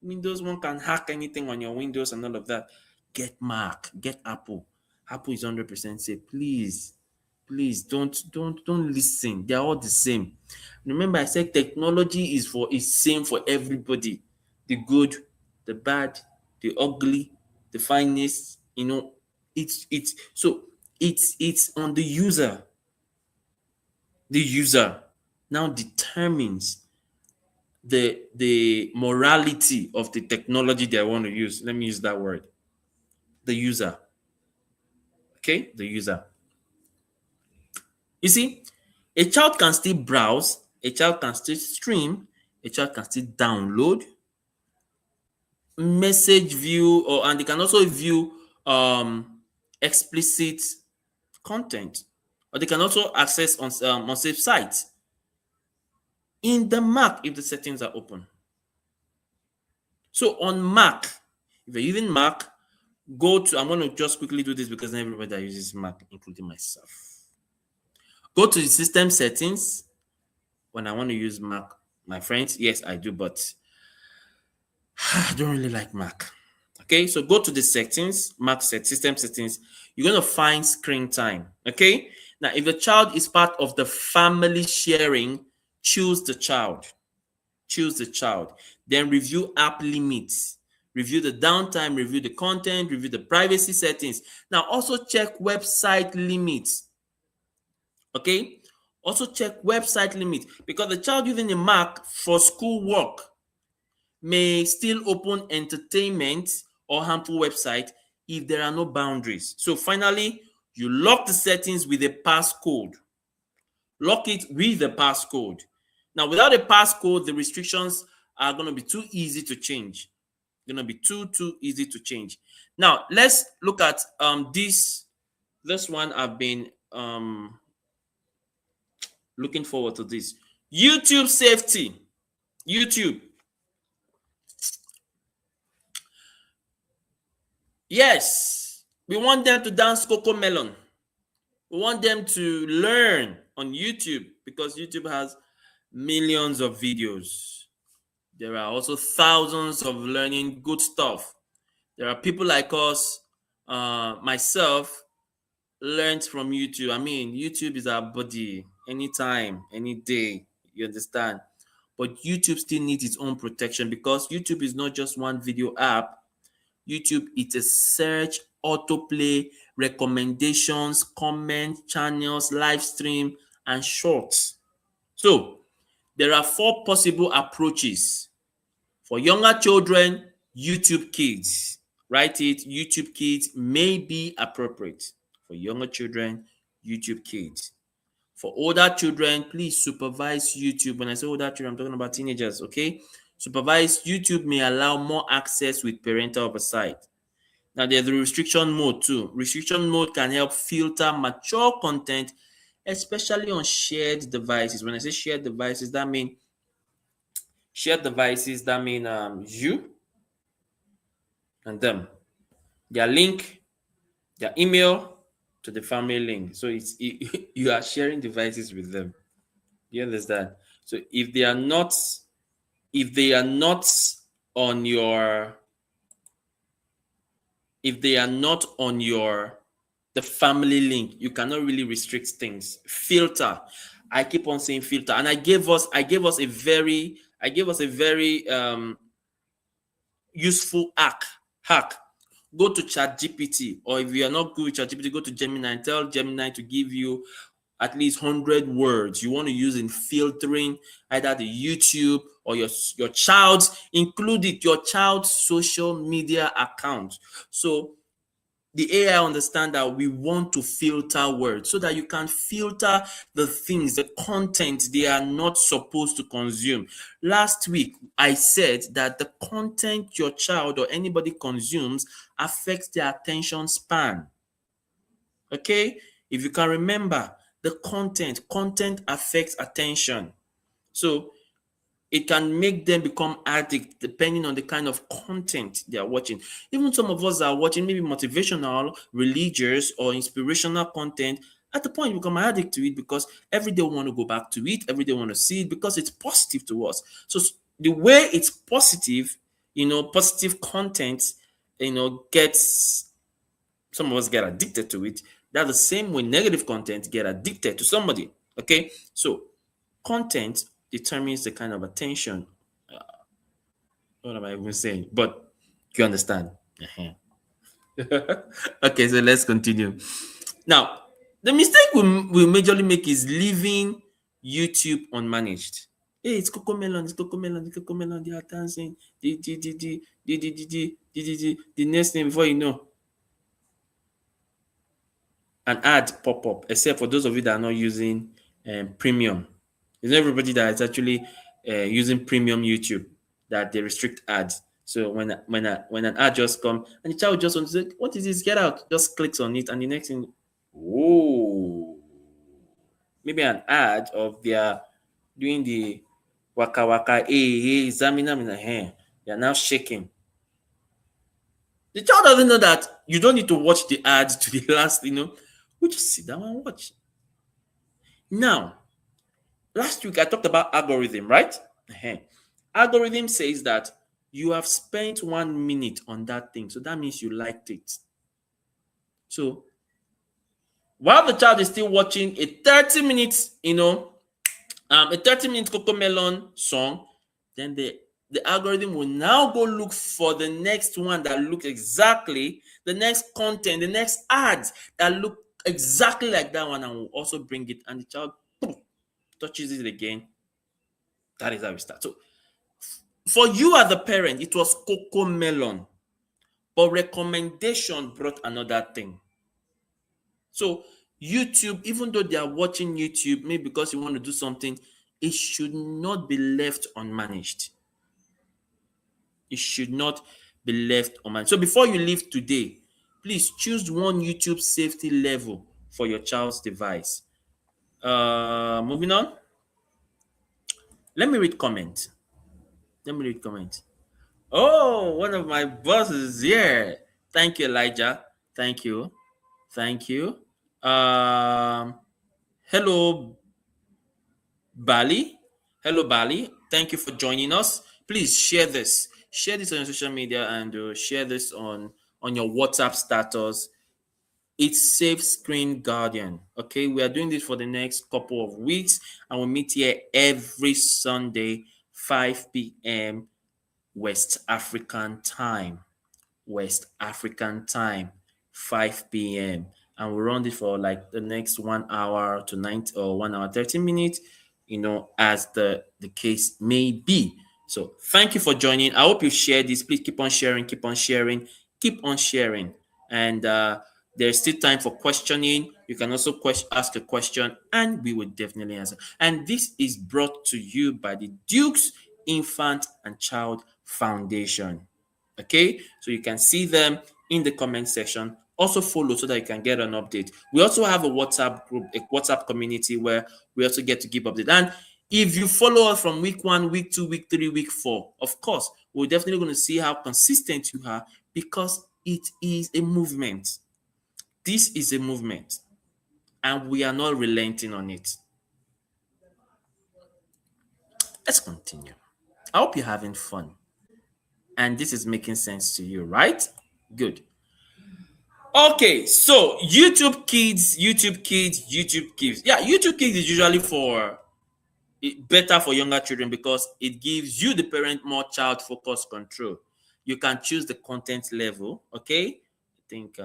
Windows one can hack anything on your Windows and all of that. Get Mac, get Apple. Apple is 100% safe. Please don't listen. They're all the same. Remember, I said technology is same for everybody. The good, the bad, the ugly, the finest. It's on the user. The user now determines the morality of the technology they want to use. Let me use that word. The user. Okay, the user. You see, a child can still browse, a child can still stream, a child can still download, message view, and they can also view explicit content, or they can also access on safe sites in the Mac if the settings are open. So on Mac, if you're using Mac, I'm going to just quickly do this because not everybody uses Mac, including myself. Go to the system settings when I want to use Mac. My friends, yes, I do, but I don't really like Mac. Okay, so go to the settings, system settings. You're going to find screen time. Okay, now if the child is part of the family sharing, choose the child. Then review app limits. Review the downtime, review the content, review the privacy settings. Now also check website limits. Okay, Also check website limit, because the child using a Mac for school work may still open entertainment or harmful website if there are no boundaries. So finally, you lock the settings with a passcode. Lock it with a passcode. Now, without a passcode, the restrictions are going to be too easy to change. Going to be too easy to change. Now, let's look at this one. I've been looking forward to this. YouTube safety. YouTube. Yes, we want them to dance CoComelon. We want them to learn on YouTube, because YouTube has millions of videos. There are also thousands of learning good stuff. There are people like us, myself, learned from YouTube. I mean, YouTube is our body, anytime, any day, you understand? But YouTube still needs its own protection, because YouTube is not just one video app. YouTube is a search, autoplay, recommendations, comment, channels, live stream, and shorts. So there are 4 possible approaches. For younger children, YouTube Kids. Write it, YouTube Kids may be appropriate. For younger children, YouTube Kids. For older children, please supervise YouTube. When I say older children, I'm talking about teenagers, okay? Supervised YouTube may allow more access with parental oversight. Now, there's the restriction mode too. Restriction mode can help filter mature content, especially on shared devices. When I say shared devices, that mean you and them. Their link, their email to the family link. So you are sharing devices with them. You understand? So if they are not on the family link, you cannot really restrict things. Filter. I keep on saying filter, and I gave us a very useful hack. Go to ChatGPT, or if you are not good with ChatGPT, go to Gemini and tell Gemini to give you at least 100 words you want to use in filtering either the YouTube or your child's, include it, your child's social media account. So the AI understand that we want to filter words, so that you can filter the things, the content they are not supposed to consume. Last week, I said that the content your child or anybody consumes affects their attention span. Okay? If you can remember, the content affects attention. So it can make them become addict depending on the kind of content they are watching. Even some of us are watching maybe motivational, religious, or inspirational content. At the point, you become addict to it, because every day we want to go back to it, every day we want to see it, because it's positive to us. So the way it's positive, positive content, gets, some of us get addicted to it. That's the same way negative content get addicted to somebody. Okay, so content determines the kind of attention. What am I even saying? But you understand. Okay, so let's continue. Now, the mistake we majorly make is leaving YouTube unmanaged. Hey, it's CoComelon, they are dancing. The next thing, before you know, an ad pop up, except for those of you that are not using premium. It's not everybody that is actually using premium YouTube that they restrict ads. So when an ad just comes and the child just wants to say, "What is this? Get out!" Just clicks on it, and the next thing, maybe an ad of their doing the waka waka, hey, examine in the hand. They are now shaking. The child doesn't know that you don't need to watch the ads to the last. We just sit down and watch. Now, last week I talked about algorithm, right? Algorithm says that you have spent 1 minute on that thing, so that means you liked it. So while the child is still watching a 30 minutes, a 30-minute CoComelon song, then the algorithm will now go look for the next one that looks exactly, the next content, the next ads that look exactly like that one, and will also bring it, and the child touches it again. That is how we start. So for you as the parent, it was Coco Melon, but recommendation brought another thing. So YouTube, even though they are watching YouTube, maybe because you want to do something, it should not be left unmanaged. It should not be left unmanaged. So before you leave today, please choose one YouTube safety level for your child's device. Moving on. Let me read comment. Oh, one of my bosses is here. Thank you, Elijah. Thank you. Hello, Bali. Thank you for joining us. Please share this. Share this on your social media and share this on your WhatsApp status. It's Safe Screen Guardian. Okay, we are doing this for the next couple of weeks, and we meet here every Sunday, 5 p.m. West African time. 5 p.m. And we run this for like the next 1 hour to 90 or 1 hour 30 minutes, as the case may be. So thank you for joining. I hope you share this. Please keep on sharing. And there's still time for questioning. You can also ask a question and we will definitely answer. And this is brought to you by the Duke's Infant and Child Foundation. Okay, so you can see them in the comment section. Also follow so that you can get an update. We also have a WhatsApp group, a WhatsApp community where we also get to give updates. And if you follow us from week 1, week 2, week 3, week 4, of course, we're definitely going to see how consistent you are, because it is a movement. This is a movement, and we are not relenting on it. Let's continue. I hope you're having fun, and this is making sense to you, right? Good. Okay, so YouTube Kids. Yeah, YouTube Kids is usually better for younger children because it gives you, the parent, more child-focused control. You can choose the content level, okay? I think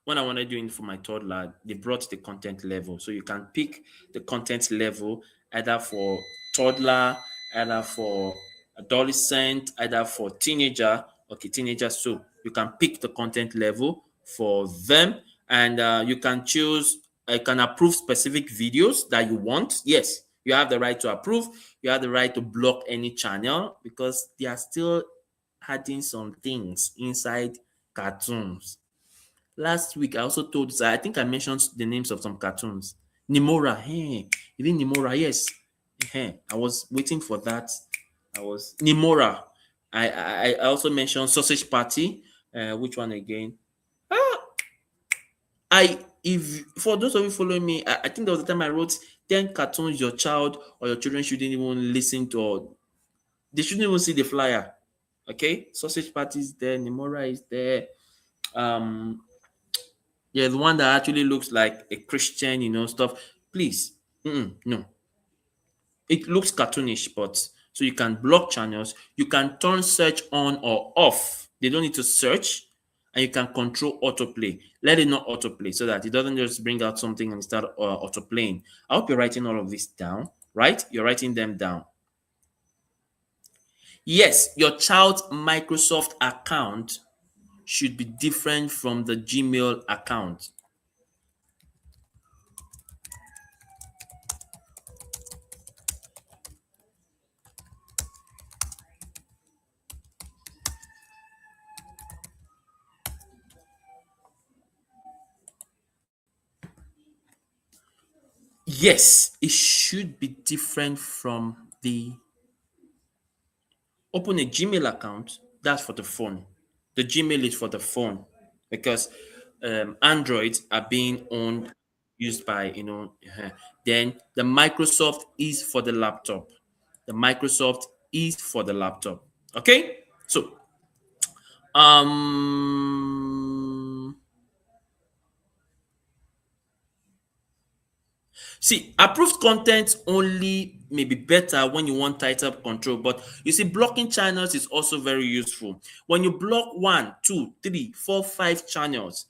when I wanted doing for my toddler, they brought the content level. So you can pick the content level either for toddler, either for adolescent, either for teenager. Okay, teenager. So you can pick the content level for them, and you can choose, you can approve specific videos that you want. Yes, you have the right to approve. You have the right to block any channel because they are still adding some things inside cartoons. Last week, I also told you, I think I mentioned the names of some cartoons. Nimora, hey, even Nimora, yes. Hey, I was waiting for that. Nimora. I also mentioned Sausage Party. Which one again? If for those of you following me, I think there was a time I wrote 10 cartoons your child or your children shouldn't even listen to, or they shouldn't even see the flyer. Okay, Sausage Party is there, Nimora is there. Yeah, the one that actually looks like a Christian, stuff. Please, no. It looks cartoonish, but so you can block channels. You can turn search on or off. They don't need to search, and you can control autoplay. Let it not autoplay so that it doesn't just bring out something and start autoplaying. I hope you're writing all of this down, right? You're writing them down. Yes, your child's Microsoft account should be different from the Gmail account. Yes, it should be different from the... Open a Gmail account, that's for the phone. The Gmail is for the phone because Androids are being used by, then the Microsoft is for the laptop. Okay? So, see, approved content only may be better when you want tighter control, but you see, blocking channels is also very useful. When you block 1, 2, 3, 4, 5 channels,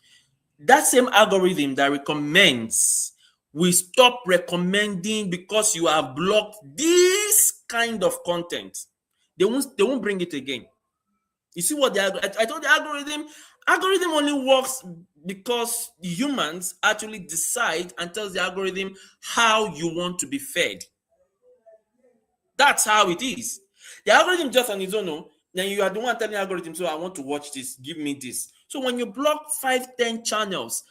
that same algorithm that recommends will stop recommending because you have blocked this kind of content. They won't bring it again. You see what I told the algorithm only works because humans actually decide and tells the algorithm how you want to be fed. That's how it is. The algorithm just on its own, no, then you are the one telling the algorithm, so I want to watch this, give me this. So when you block 5-10 channels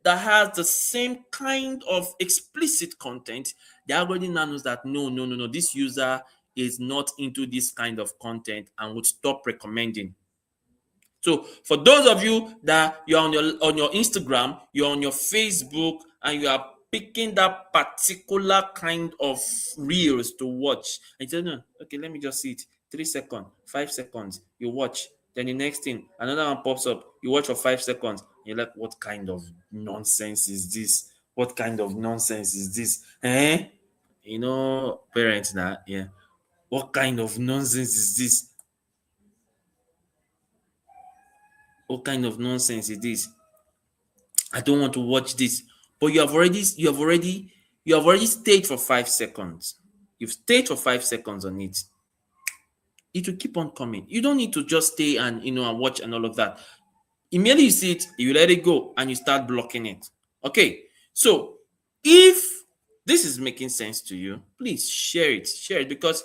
that has the same kind of explicit content, the algorithm now knows that no, this user is not into this kind of content and would stop recommending. So for those of you that you're on your Instagram, you're on your Facebook, and you are picking that particular kind of reels to watch, and you say, no, okay, let me just see it. 3 seconds, 5 seconds, you watch. Then the next thing, another one pops up, you watch for 5 seconds. You're like, what kind of nonsense is this? What kind of nonsense is this? You know, parents now, yeah. What kind of nonsense is this? What kind of nonsense is this? I don't want to watch this. But you have already stayed for 5 seconds. You've stayed for 5 seconds on it. It will keep on coming. You don't need to just stay and and watch and all of that. Immediately you see it, you let it go and you start blocking it. Okay. So if this is making sense to you, please share it. Share it, because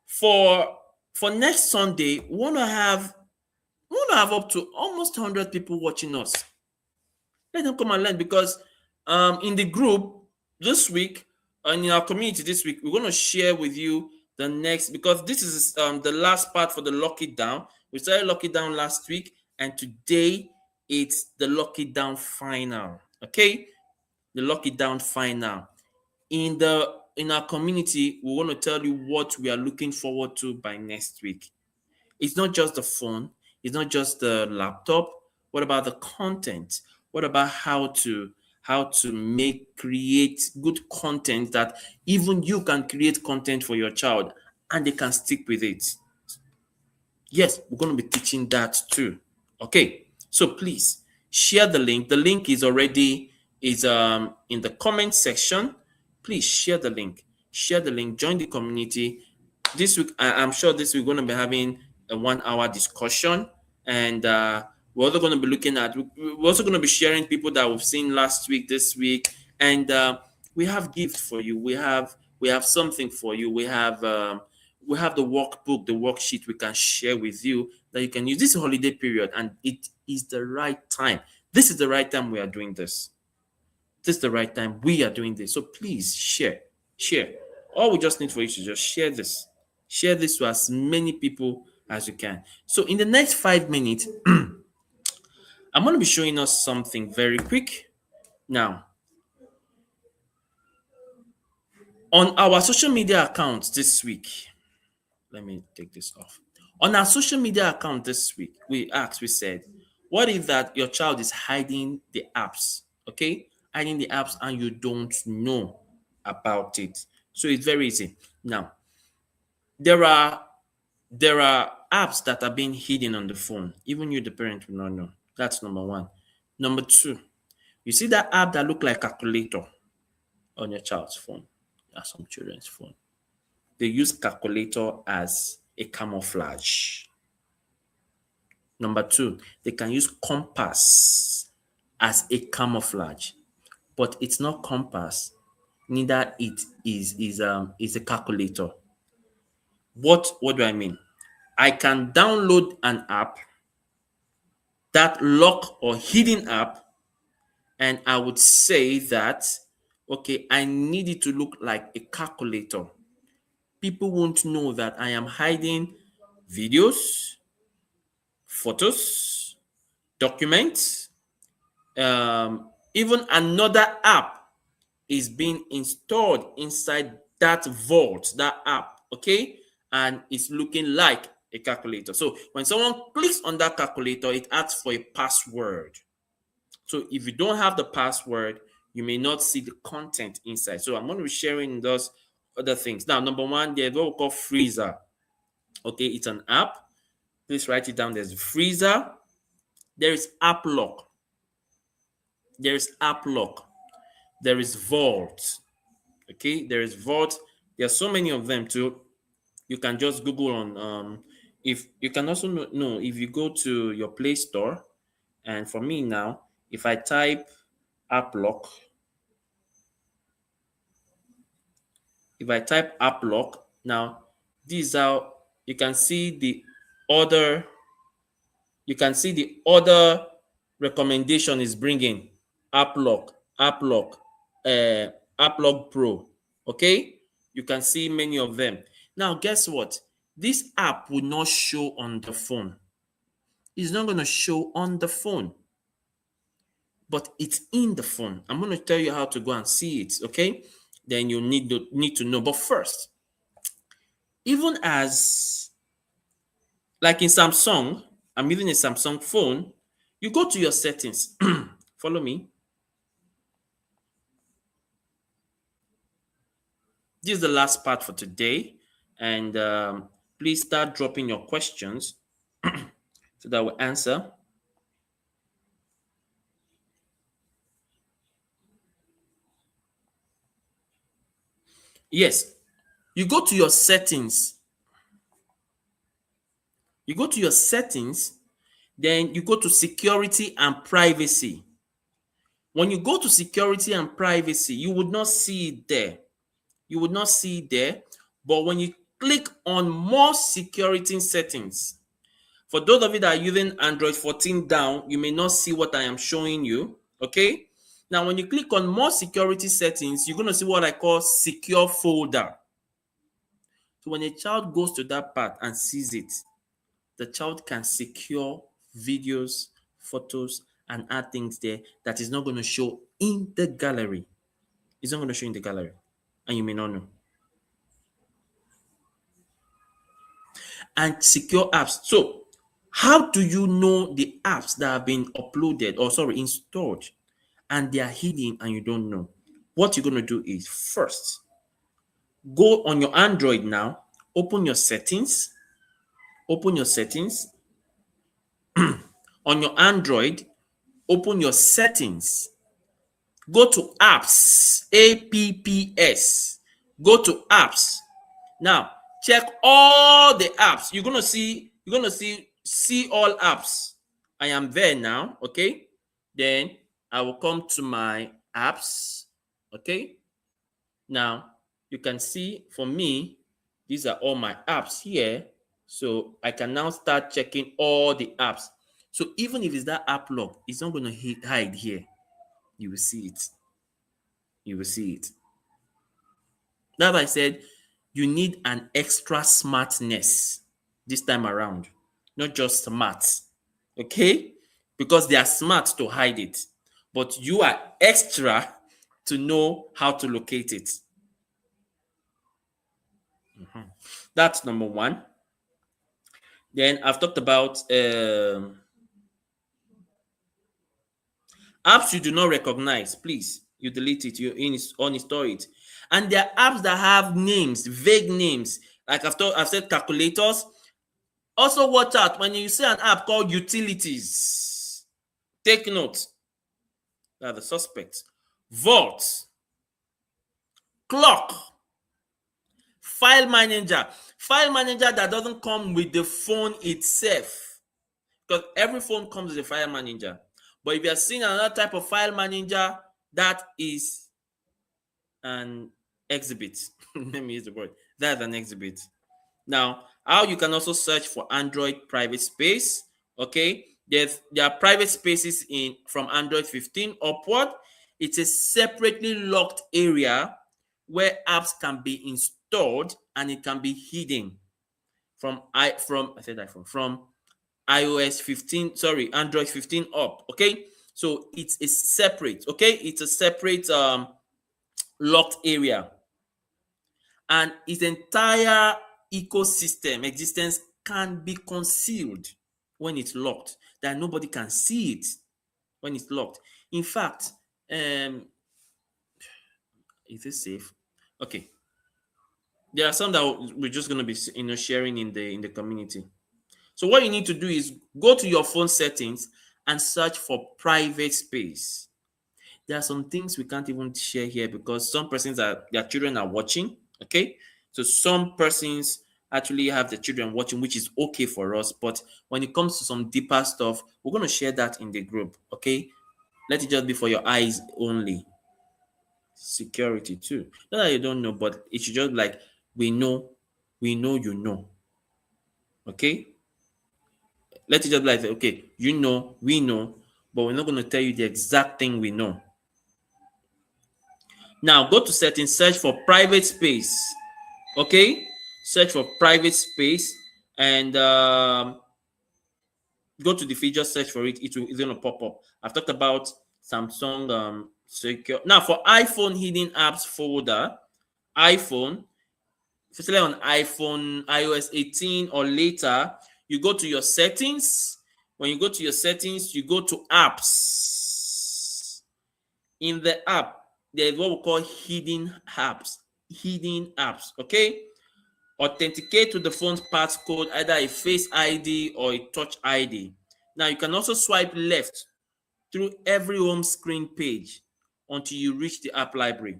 for next Sunday, we want to have up to almost 100 people watching us. Let them come and learn, because in the group this week and in our community this week, we're going to share with you the next, because this is the last part for the Lock It Down. We started Lock It Down last week, and today it's the Lock It Down final. Okay, the Lock It Down final. In our community, we want to tell you what we are looking forward to by next week. It's not just the phone. It's not just the laptop. What about the content? What about how to create good content that even you can create content for your child and they can stick with it? Yes, we're going to be teaching that too. Okay, so please share the link. The link is already in the comment section. Please share the link. Share the link. Join the community. This week, I'm sure this week we're going to be having a 1-hour discussion, and we're also going to be looking at. We're also going to be sharing people that we've seen last week, this week, and we have gifts for you. We have something for you. We have the workbook, the worksheet we can share with you that you can use this holiday period, and it is the right time. This is the right time we are doing this. This is the right time we are doing this. So please share. All we just need for you to just share this. Share this to as many people as you can. So in the next 5 minutes, I'm going to be showing us something very quick. Now, on our social media accounts this week, let me take this off. On our social media account this week, we said, what if that your child is hiding the apps? Okay, hiding the apps and you don't know about it. So it's very easy. Now, there are apps that are being hidden on the phone. Even you, the parent, will not know. That's number one. Number two, you see that app that look like calculator on your child's phone, or some children's phone. They use calculator as a camouflage. Number two, they can use compass as a camouflage, but it's not compass. Neither it is a calculator. What do I mean? I can download an app, that lock or hidden app, and I would say that, okay, I need it to look like a calculator. People won't know that I am hiding videos, photos, documents, even another app is being installed inside that vault, that app, okay? And it's looking like a calculator. So when someone clicks on that calculator, it asks for a password. So if you don't have the password, you may not see the content inside. So I'm going to be sharing those other things. Now, number one, there's what we call Freezer. Okay, it's an app. Please write it down. There's Freezer. There is App Lock. There is App Lock. there is Vault. Okay, there is Vault. There are so many of them too. You can just Google on if you can also know if you go to your Play Store, and for me now, if I type AppLock, now, this is how you can see the other. You can see the other recommendation is bringing AppLock, AppLock Pro. Okay, you can see many of them. Now, guess what? This app will not show on the phone. It's not going to show on the phone, but it's in the phone. I'm going to tell you how to go and see it. Okay, then you need to know. But first, even as like in Samsung, I'm using a Samsung phone. You go to your settings. Follow me. This is the last part for today, and please start dropping your questions so that we'll answer. Yes, you go to your settings. You go to your settings, then you go to security and privacy. When you go to security and privacy, you would not see it there. You would not see it there. But when you click on more security settings, for those of you that are using Android 14 down, you may not see what I am showing you. Okay. Now, when you click on more security settings, you're going to see what I call secure folder. So when a child goes to that part and sees it, the child can secure videos, photos, and add things there that is not going to show in the gallery. It's not going to show in the gallery, and you may not know. And secure apps. So how do you know the apps that have been uploaded installed and they are hidden and you don't know? What you're going to do is first go on your Android now, open your settings. On your Android, open your settings. Go to apps, apps. Go to apps. Now, check all the apps. You're gonna see all apps. I am there now. Okay. Then I will come to my apps. Okay. Now you can see for me, these are all my apps here. So I can now start checking all the apps. So even if it's that app lock, it's not going to hide here. You will see it. You will see it. That's why I said you need an extra smartness this time around, not just smart. Okay? Because they are smart to hide it, but you are extra to know how to locate it. That's number one. Then I've talked about apps you do not recognize. Please, you delete it, you uninstall it. And there are apps that have names, vague names. Like I've said calculators. Also watch out when you see an app called utilities. Take note. They are the suspects. Vault. Clock. File manager. File manager that doesn't come with the phone itself. Because every phone comes with a file manager. But if you are seeing another type of file manager, that is an exhibit. Let me use the word. That's an exhibit. Now, how you can also search for Android private space. Okay. There are private spaces from Android 15 upward. It's a separately locked area where apps can be installed and it can be hidden from iOS 15, Android 15 up. Okay, so it's a separate, it's a separate locked area, and its entire ecosystem existence can be concealed when it's locked, that nobody can see it when it's locked. In fact, is it safe? Okay. There are some that we're just going to be sharing in the community. So what you need to do is go to your phone settings and search for private space. There are some things we can't even share here because some persons their children are watching. Okay, so some persons actually have the children watching, which is okay for us. But when it comes to some deeper stuff, we're going to share that in the group. Okay, let it just be for your eyes only. Security too. Not that you don't know, but it should just like we know, you know. Okay, let it just be like okay, you know, we know, but we're not going to tell you the exact thing we know. Now go to settings, search for private space. Okay, search for private space and go to the feature, search for it. It's going to pop up. I've talked about Samsung secure. Now for iPhone hidden apps folder, iPhone, especially on iPhone iOS 18 or later, you go to your settings. When you go to your settings, you go to apps. In the app, there's what we call hidden apps. Hidden apps. Okay. Authenticate to the phone's passcode, either a Face ID or a Touch ID. Now you can also swipe left through every home screen page until you reach the app library.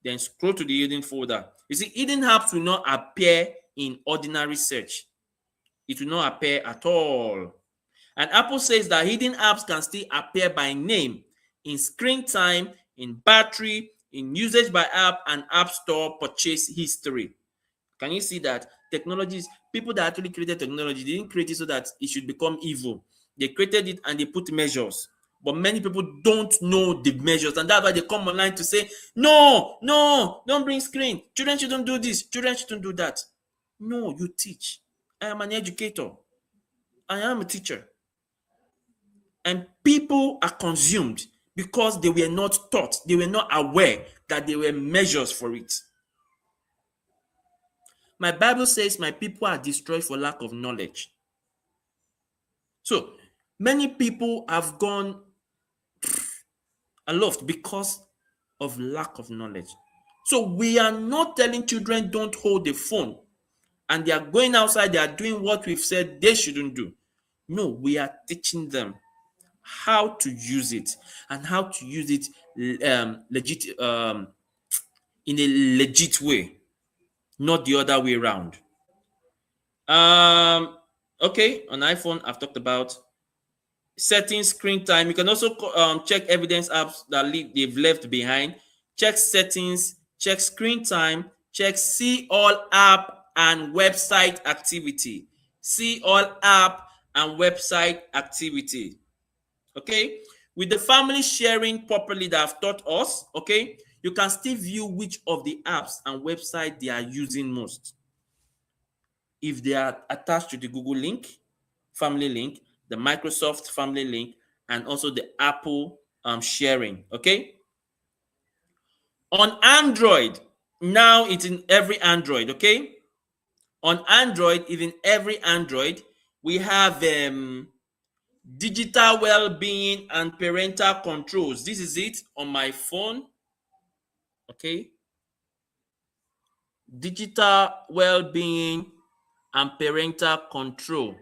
Then scroll to the hidden folder. You see, hidden apps will not appear in ordinary search. It will not appear at all. And Apple says that hidden apps can still appear by name in screen time, in battery, in usage by app, and App Store purchase history. Can you see that technologies, people that actually created technology, they didn't create it so that it should become evil. They created it and they put measures. But many people don't know the measures, and that's why they come online to say, no, don't bring screen. Children shouldn't do this. Children shouldn't do that. No, you teach. I am an educator. I am a teacher. And people are consumed because they were not taught, they were not aware that there were measures for it. My Bible says my people are destroyed for lack of knowledge. So many people have gone aloft because of lack of knowledge. So we are not telling children don't hold the phone and they are going outside, they are doing what we've said they shouldn't do. No, we are teaching them how to use it and how to use it in a legit way, not the other way around. Okay, on iPhone, I've talked about settings, screen time. You can also check evidence apps that they've left behind. Check settings, check screen time, check see all app and website activity. See all app and website activity. Okay, with the family sharing properly that I've taught us, okay, you can still view which of the apps and websites they are using most. If they are attached to the Google link, family link, the Microsoft family link, and also the Apple sharing, okay? On Android, now it's in every Android, okay? On Android, even every Android, we have digital well-being and parental controls. This is it on my phone, okay? Digital well-being and parental control.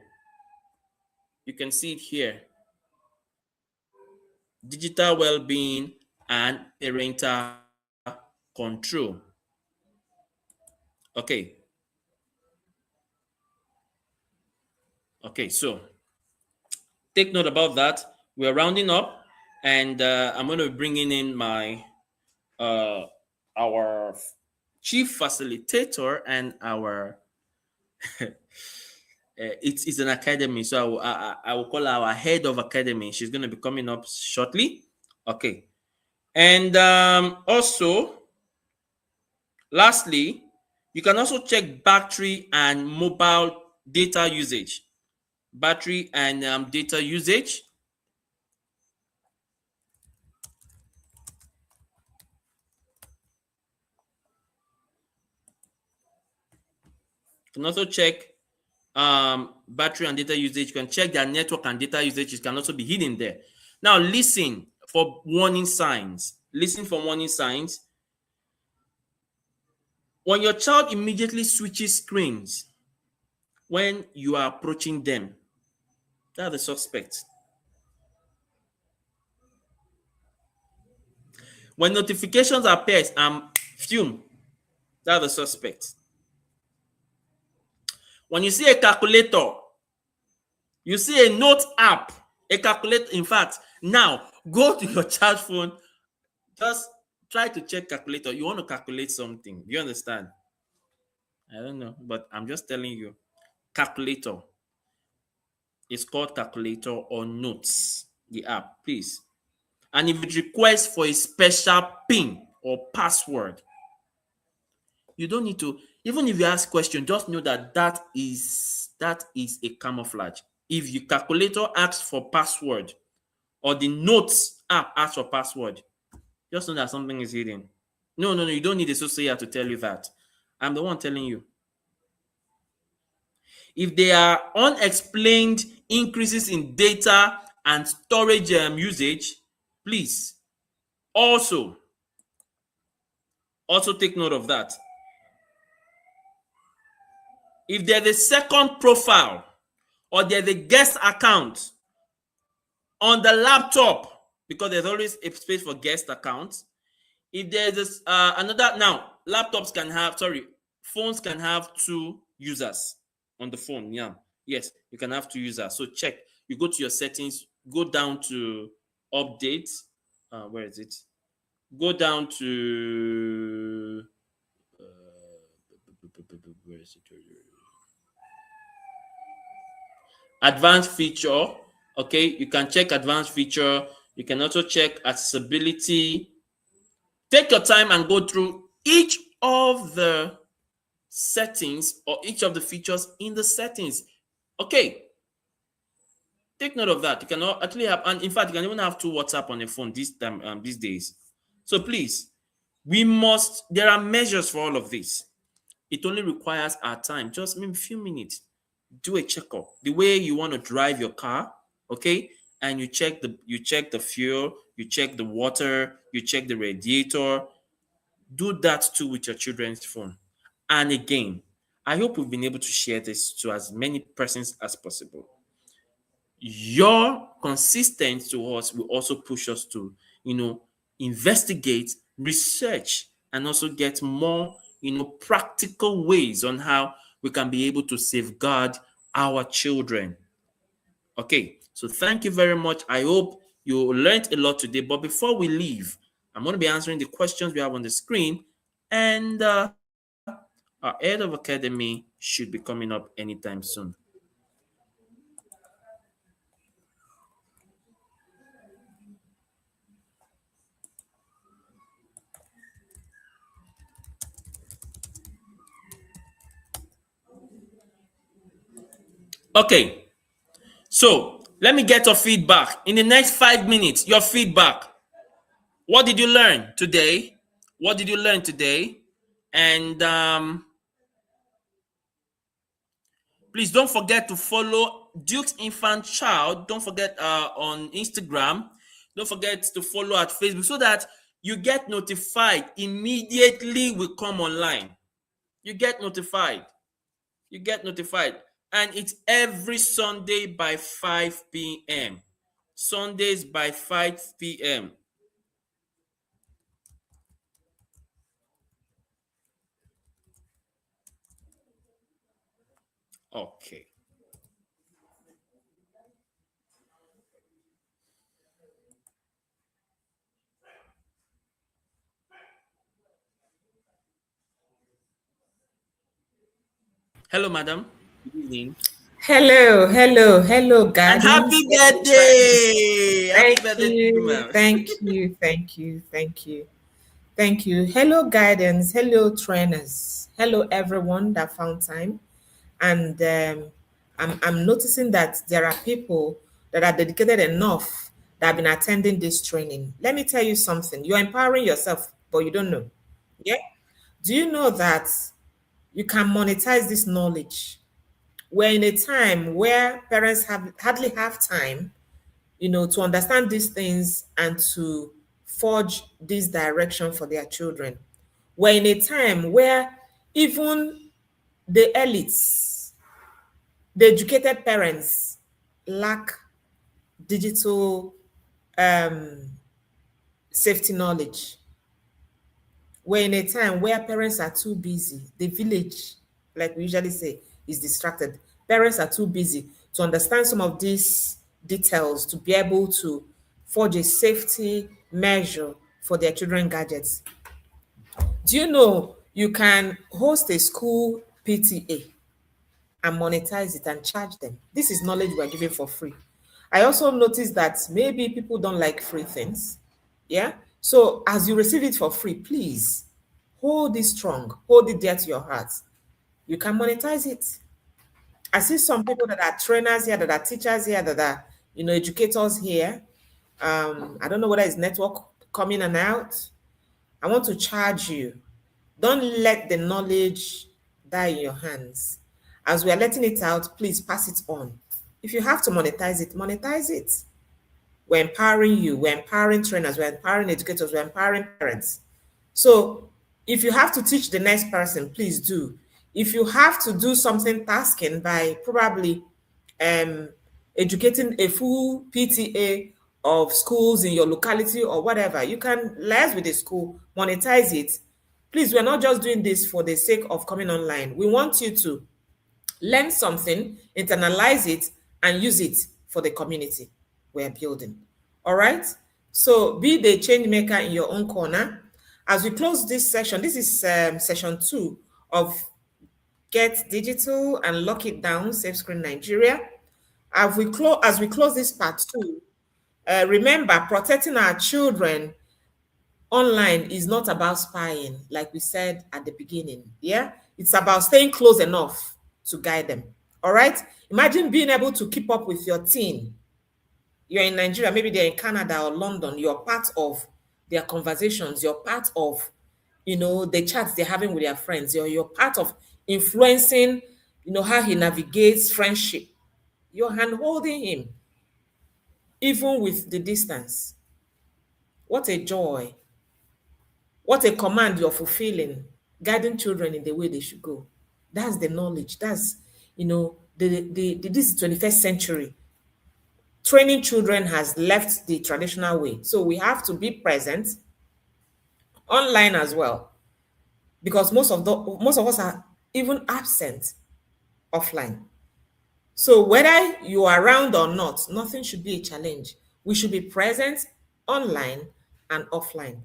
You can see it here. Digital well-being and parental control. Okay. Okay, so take note about that. We're rounding up, and I'm going to be bringing in my our chief facilitator and our it's an academy, so I will call our head of academy. She's going to be coming up shortly. Okay, and also lastly, you can also check battery and mobile data usage. Battery and data usage. You can also check battery and data usage. You can check their network and data usage. It can also be hidden there. Now listen for warning signs. Listen for warning signs. When your child immediately switches screens when you are approaching them, that's the suspect. When notifications appear, fume. That's the suspect. When you see a calculator, you see a note app, a calculator. In fact, now go to your charge phone. Just try to check calculator. You want to calculate something. Do you understand? I don't know, but I'm just telling you. Calculator. It's called calculator or notes. The app, please. And if it requests for a special PIN or password, you don't need to. Even if you ask question, just know that that is a camouflage. If your calculator asks for password or the notes app asks for password, just know that something is hidden. No, you don't need a associate to tell you that. I'm the one telling you. If there are unexplained increases in data and storage usage, please also take note of that. If there's a second profile or there's a guest account on the laptop, because there's always a space for guest accounts. If there's another, now laptops can have, phones can have 2 users on the phone. Yeah, yes, you can have 2 users. So check. You go to your settings, go down to updates. Where is it? Go down to where is it? Advanced feature. Okay, you can check advanced feature. You can also check accessibility. Take your time and go through each of the settings or each of the features in the settings. Okay, take note of that. You can actually have, and in fact, you can even have 2 WhatsApp on your phone these days. So please, there are measures for all of this. It only requires our time, just maybe a few minutes. Do a checkup. The way you want to drive your car, okay? And you check the fuel, you check the water, you check the radiator. Do that too with your children's phone. And again, I hope we've been able to share this to as many persons as possible. Your consistency to us will also push us to, investigate, research, and also get more, practical ways on how we can be able to safeguard our children. Okay, so thank you very much. I hope you learned a lot today. But before we leave, I'm going to be answering the questions we have on the screen. And our head of academy should be coming up anytime soon. Okay, so let me get your feedback. In the next 5 minutes, your feedback. What did you learn today? What did you learn today? And please don't forget to follow Duke's Infant Child. Don't forget on Instagram. Don't forget to follow at Facebook so that you get notified immediately we come online. You get notified. You get notified. And it's every Sunday by 5 p.m. Sundays by 5 p.m. Okay. Hello, madam. Good evening. Hello, guys. And happy birthday! Thank you. Hello, guidance. Hello, trainers. Hello, everyone that found time. And I'm noticing that there are people that are dedicated enough that have been attending this training. Let me tell you something. You're empowering yourself, but you don't know. Yeah? Do you know that you can monetize this knowledge? We're in a time where parents hardly have time, to understand these things and to forge this direction for their children. We're in a time where even the elites, the educated parents, lack digital safety knowledge. we're in a time where parents are too busy. The village, like we usually say, is distracted. Parents are too busy to understand some of these details to be able to forge a safety measure for their children gadgets. Do you know you can host a school PTA and monetize it and charge them? This is knowledge we're giving for free. I also noticed that maybe people don't like free things. Yeah. So as you receive it for free, please hold it strong, hold it dear to your heart. You can monetize it. I see some people that are trainers here, that are teachers here, that are, educators here. I don't know whether it's network coming and out. I want to charge you. Don't let the knowledge die in your hands. As we are letting it out, please pass it on. If you have to monetize it, monetize it. We're empowering you. We're empowering trainers. We're empowering educators. We're empowering parents. So if you have to teach the next person, please do. If you have to do something tasking by probably educating a full PTA of schools in your locality or whatever, you can liaise with the school, monetize it. Please, we're not just doing this for the sake of coming online. We want you to learn something, internalize it, and use it for the community we're building. All right? So be the change maker in your own corner. As we close this session, this is session 2 of Get Digital and Lock It Down, Safe Screen Nigeria. As we close this part 2, remember, protecting our children online is not about spying, like we said at the beginning. Yeah, it's about staying close enough to guide them. All right. Imagine being able to keep up with your teen. You're in Nigeria, maybe they're in Canada or London. You're part of their conversations. You're part of, the chats they're having with their friends. You're part of influencing, how he navigates friendship. You're hand-holding him, even with the distance. What a joy. What a command you're fulfilling, guiding children in the way they should go. That's the knowledge. That's, this is 21st century. Training children has left the traditional way. So we have to be present online as well, because most of us are even absent offline. So whether you are around or not, nothing should be a challenge. We should be present online and offline.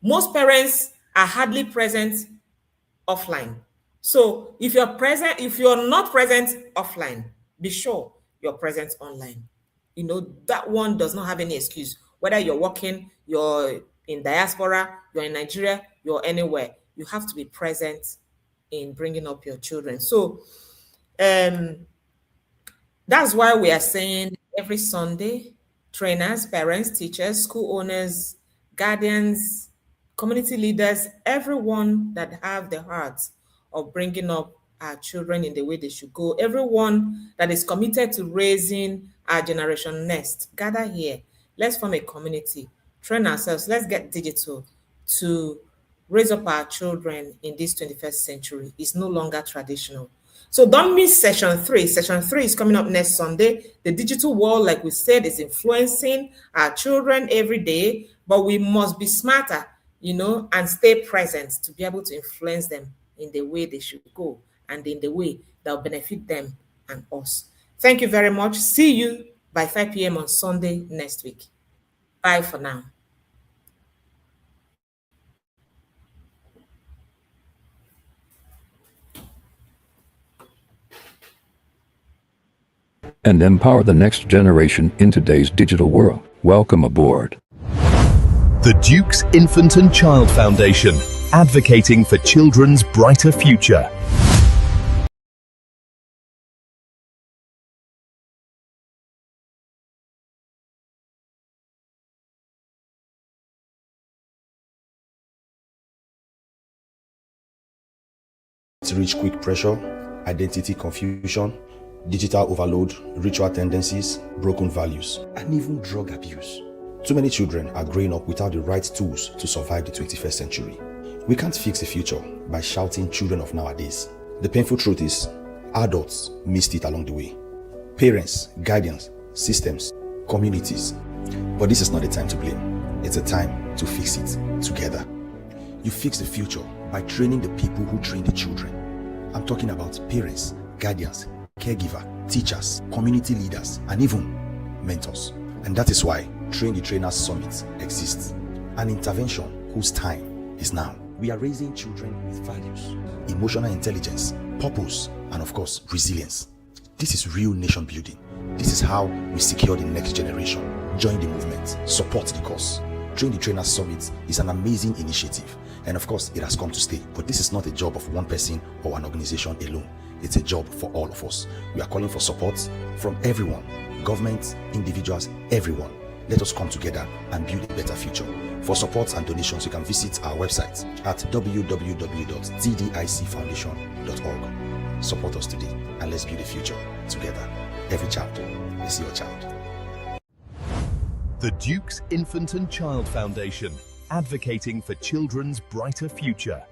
Most parents are hardly present offline. So if you're not present offline, be sure you're present online. That one does not have any excuse. Whether you're working, you're in diaspora, you're in Nigeria, you're anywhere, you have to be present in bringing up your children. So that's why we are saying every Sunday, trainers, parents, teachers, school owners, guardians, community leaders, everyone that have the heart of bringing up our children in the way they should go, everyone that is committed to raising our generation next, gather here. Let's form a community, train ourselves. Let's get digital to raise up our children in this 21st century. It's no longer traditional. So don't miss session 3. Session 3 is coming up next Sunday. The digital world, like we said, is influencing our children every day, but we must be smarter, and stay present to be able to influence them in the way they should go and in the way that will benefit them and us. Thank you very much. See you by 5 p.m. on Sunday next week. Bye for now. And empower the next generation in today's digital world. Welcome aboard. The Duke's Infant and Child Foundation, advocating for children's brighter future. To reach quick pressure, identity confusion, digital overload, ritual tendencies, broken values, and even drug abuse. Too many children are growing up without the right tools to survive the 21st century. We can't fix the future by shouting children of nowadays. The painful truth is, adults missed it along the way. Parents, guardians, systems, communities. But this is not a time to blame. It's a time to fix it together. You fix the future by training the people who train the children. I'm talking about parents, guardians, caregiver, teachers, community leaders, and even mentors. And that is why Train the Trainers Summit exists. An intervention whose time is now. We are raising children with values, emotional intelligence, purpose, and of course, resilience. This is real nation building. This is how we secure the next generation. Join the movement, support the cause. Train the Trainers Summit is an amazing initiative, and of course, it has come to stay. But this is not a job of one person or an organization alone. It's a job for all of us. We are calling for support from everyone, government, individuals, everyone. Let us come together and build a better future. For support and donations, you can visit our website at www.tdicfoundation.org. Support us today and let's build a future together. Every child is your child. The Duke's Infant and Child Foundation, advocating for children's brighter future.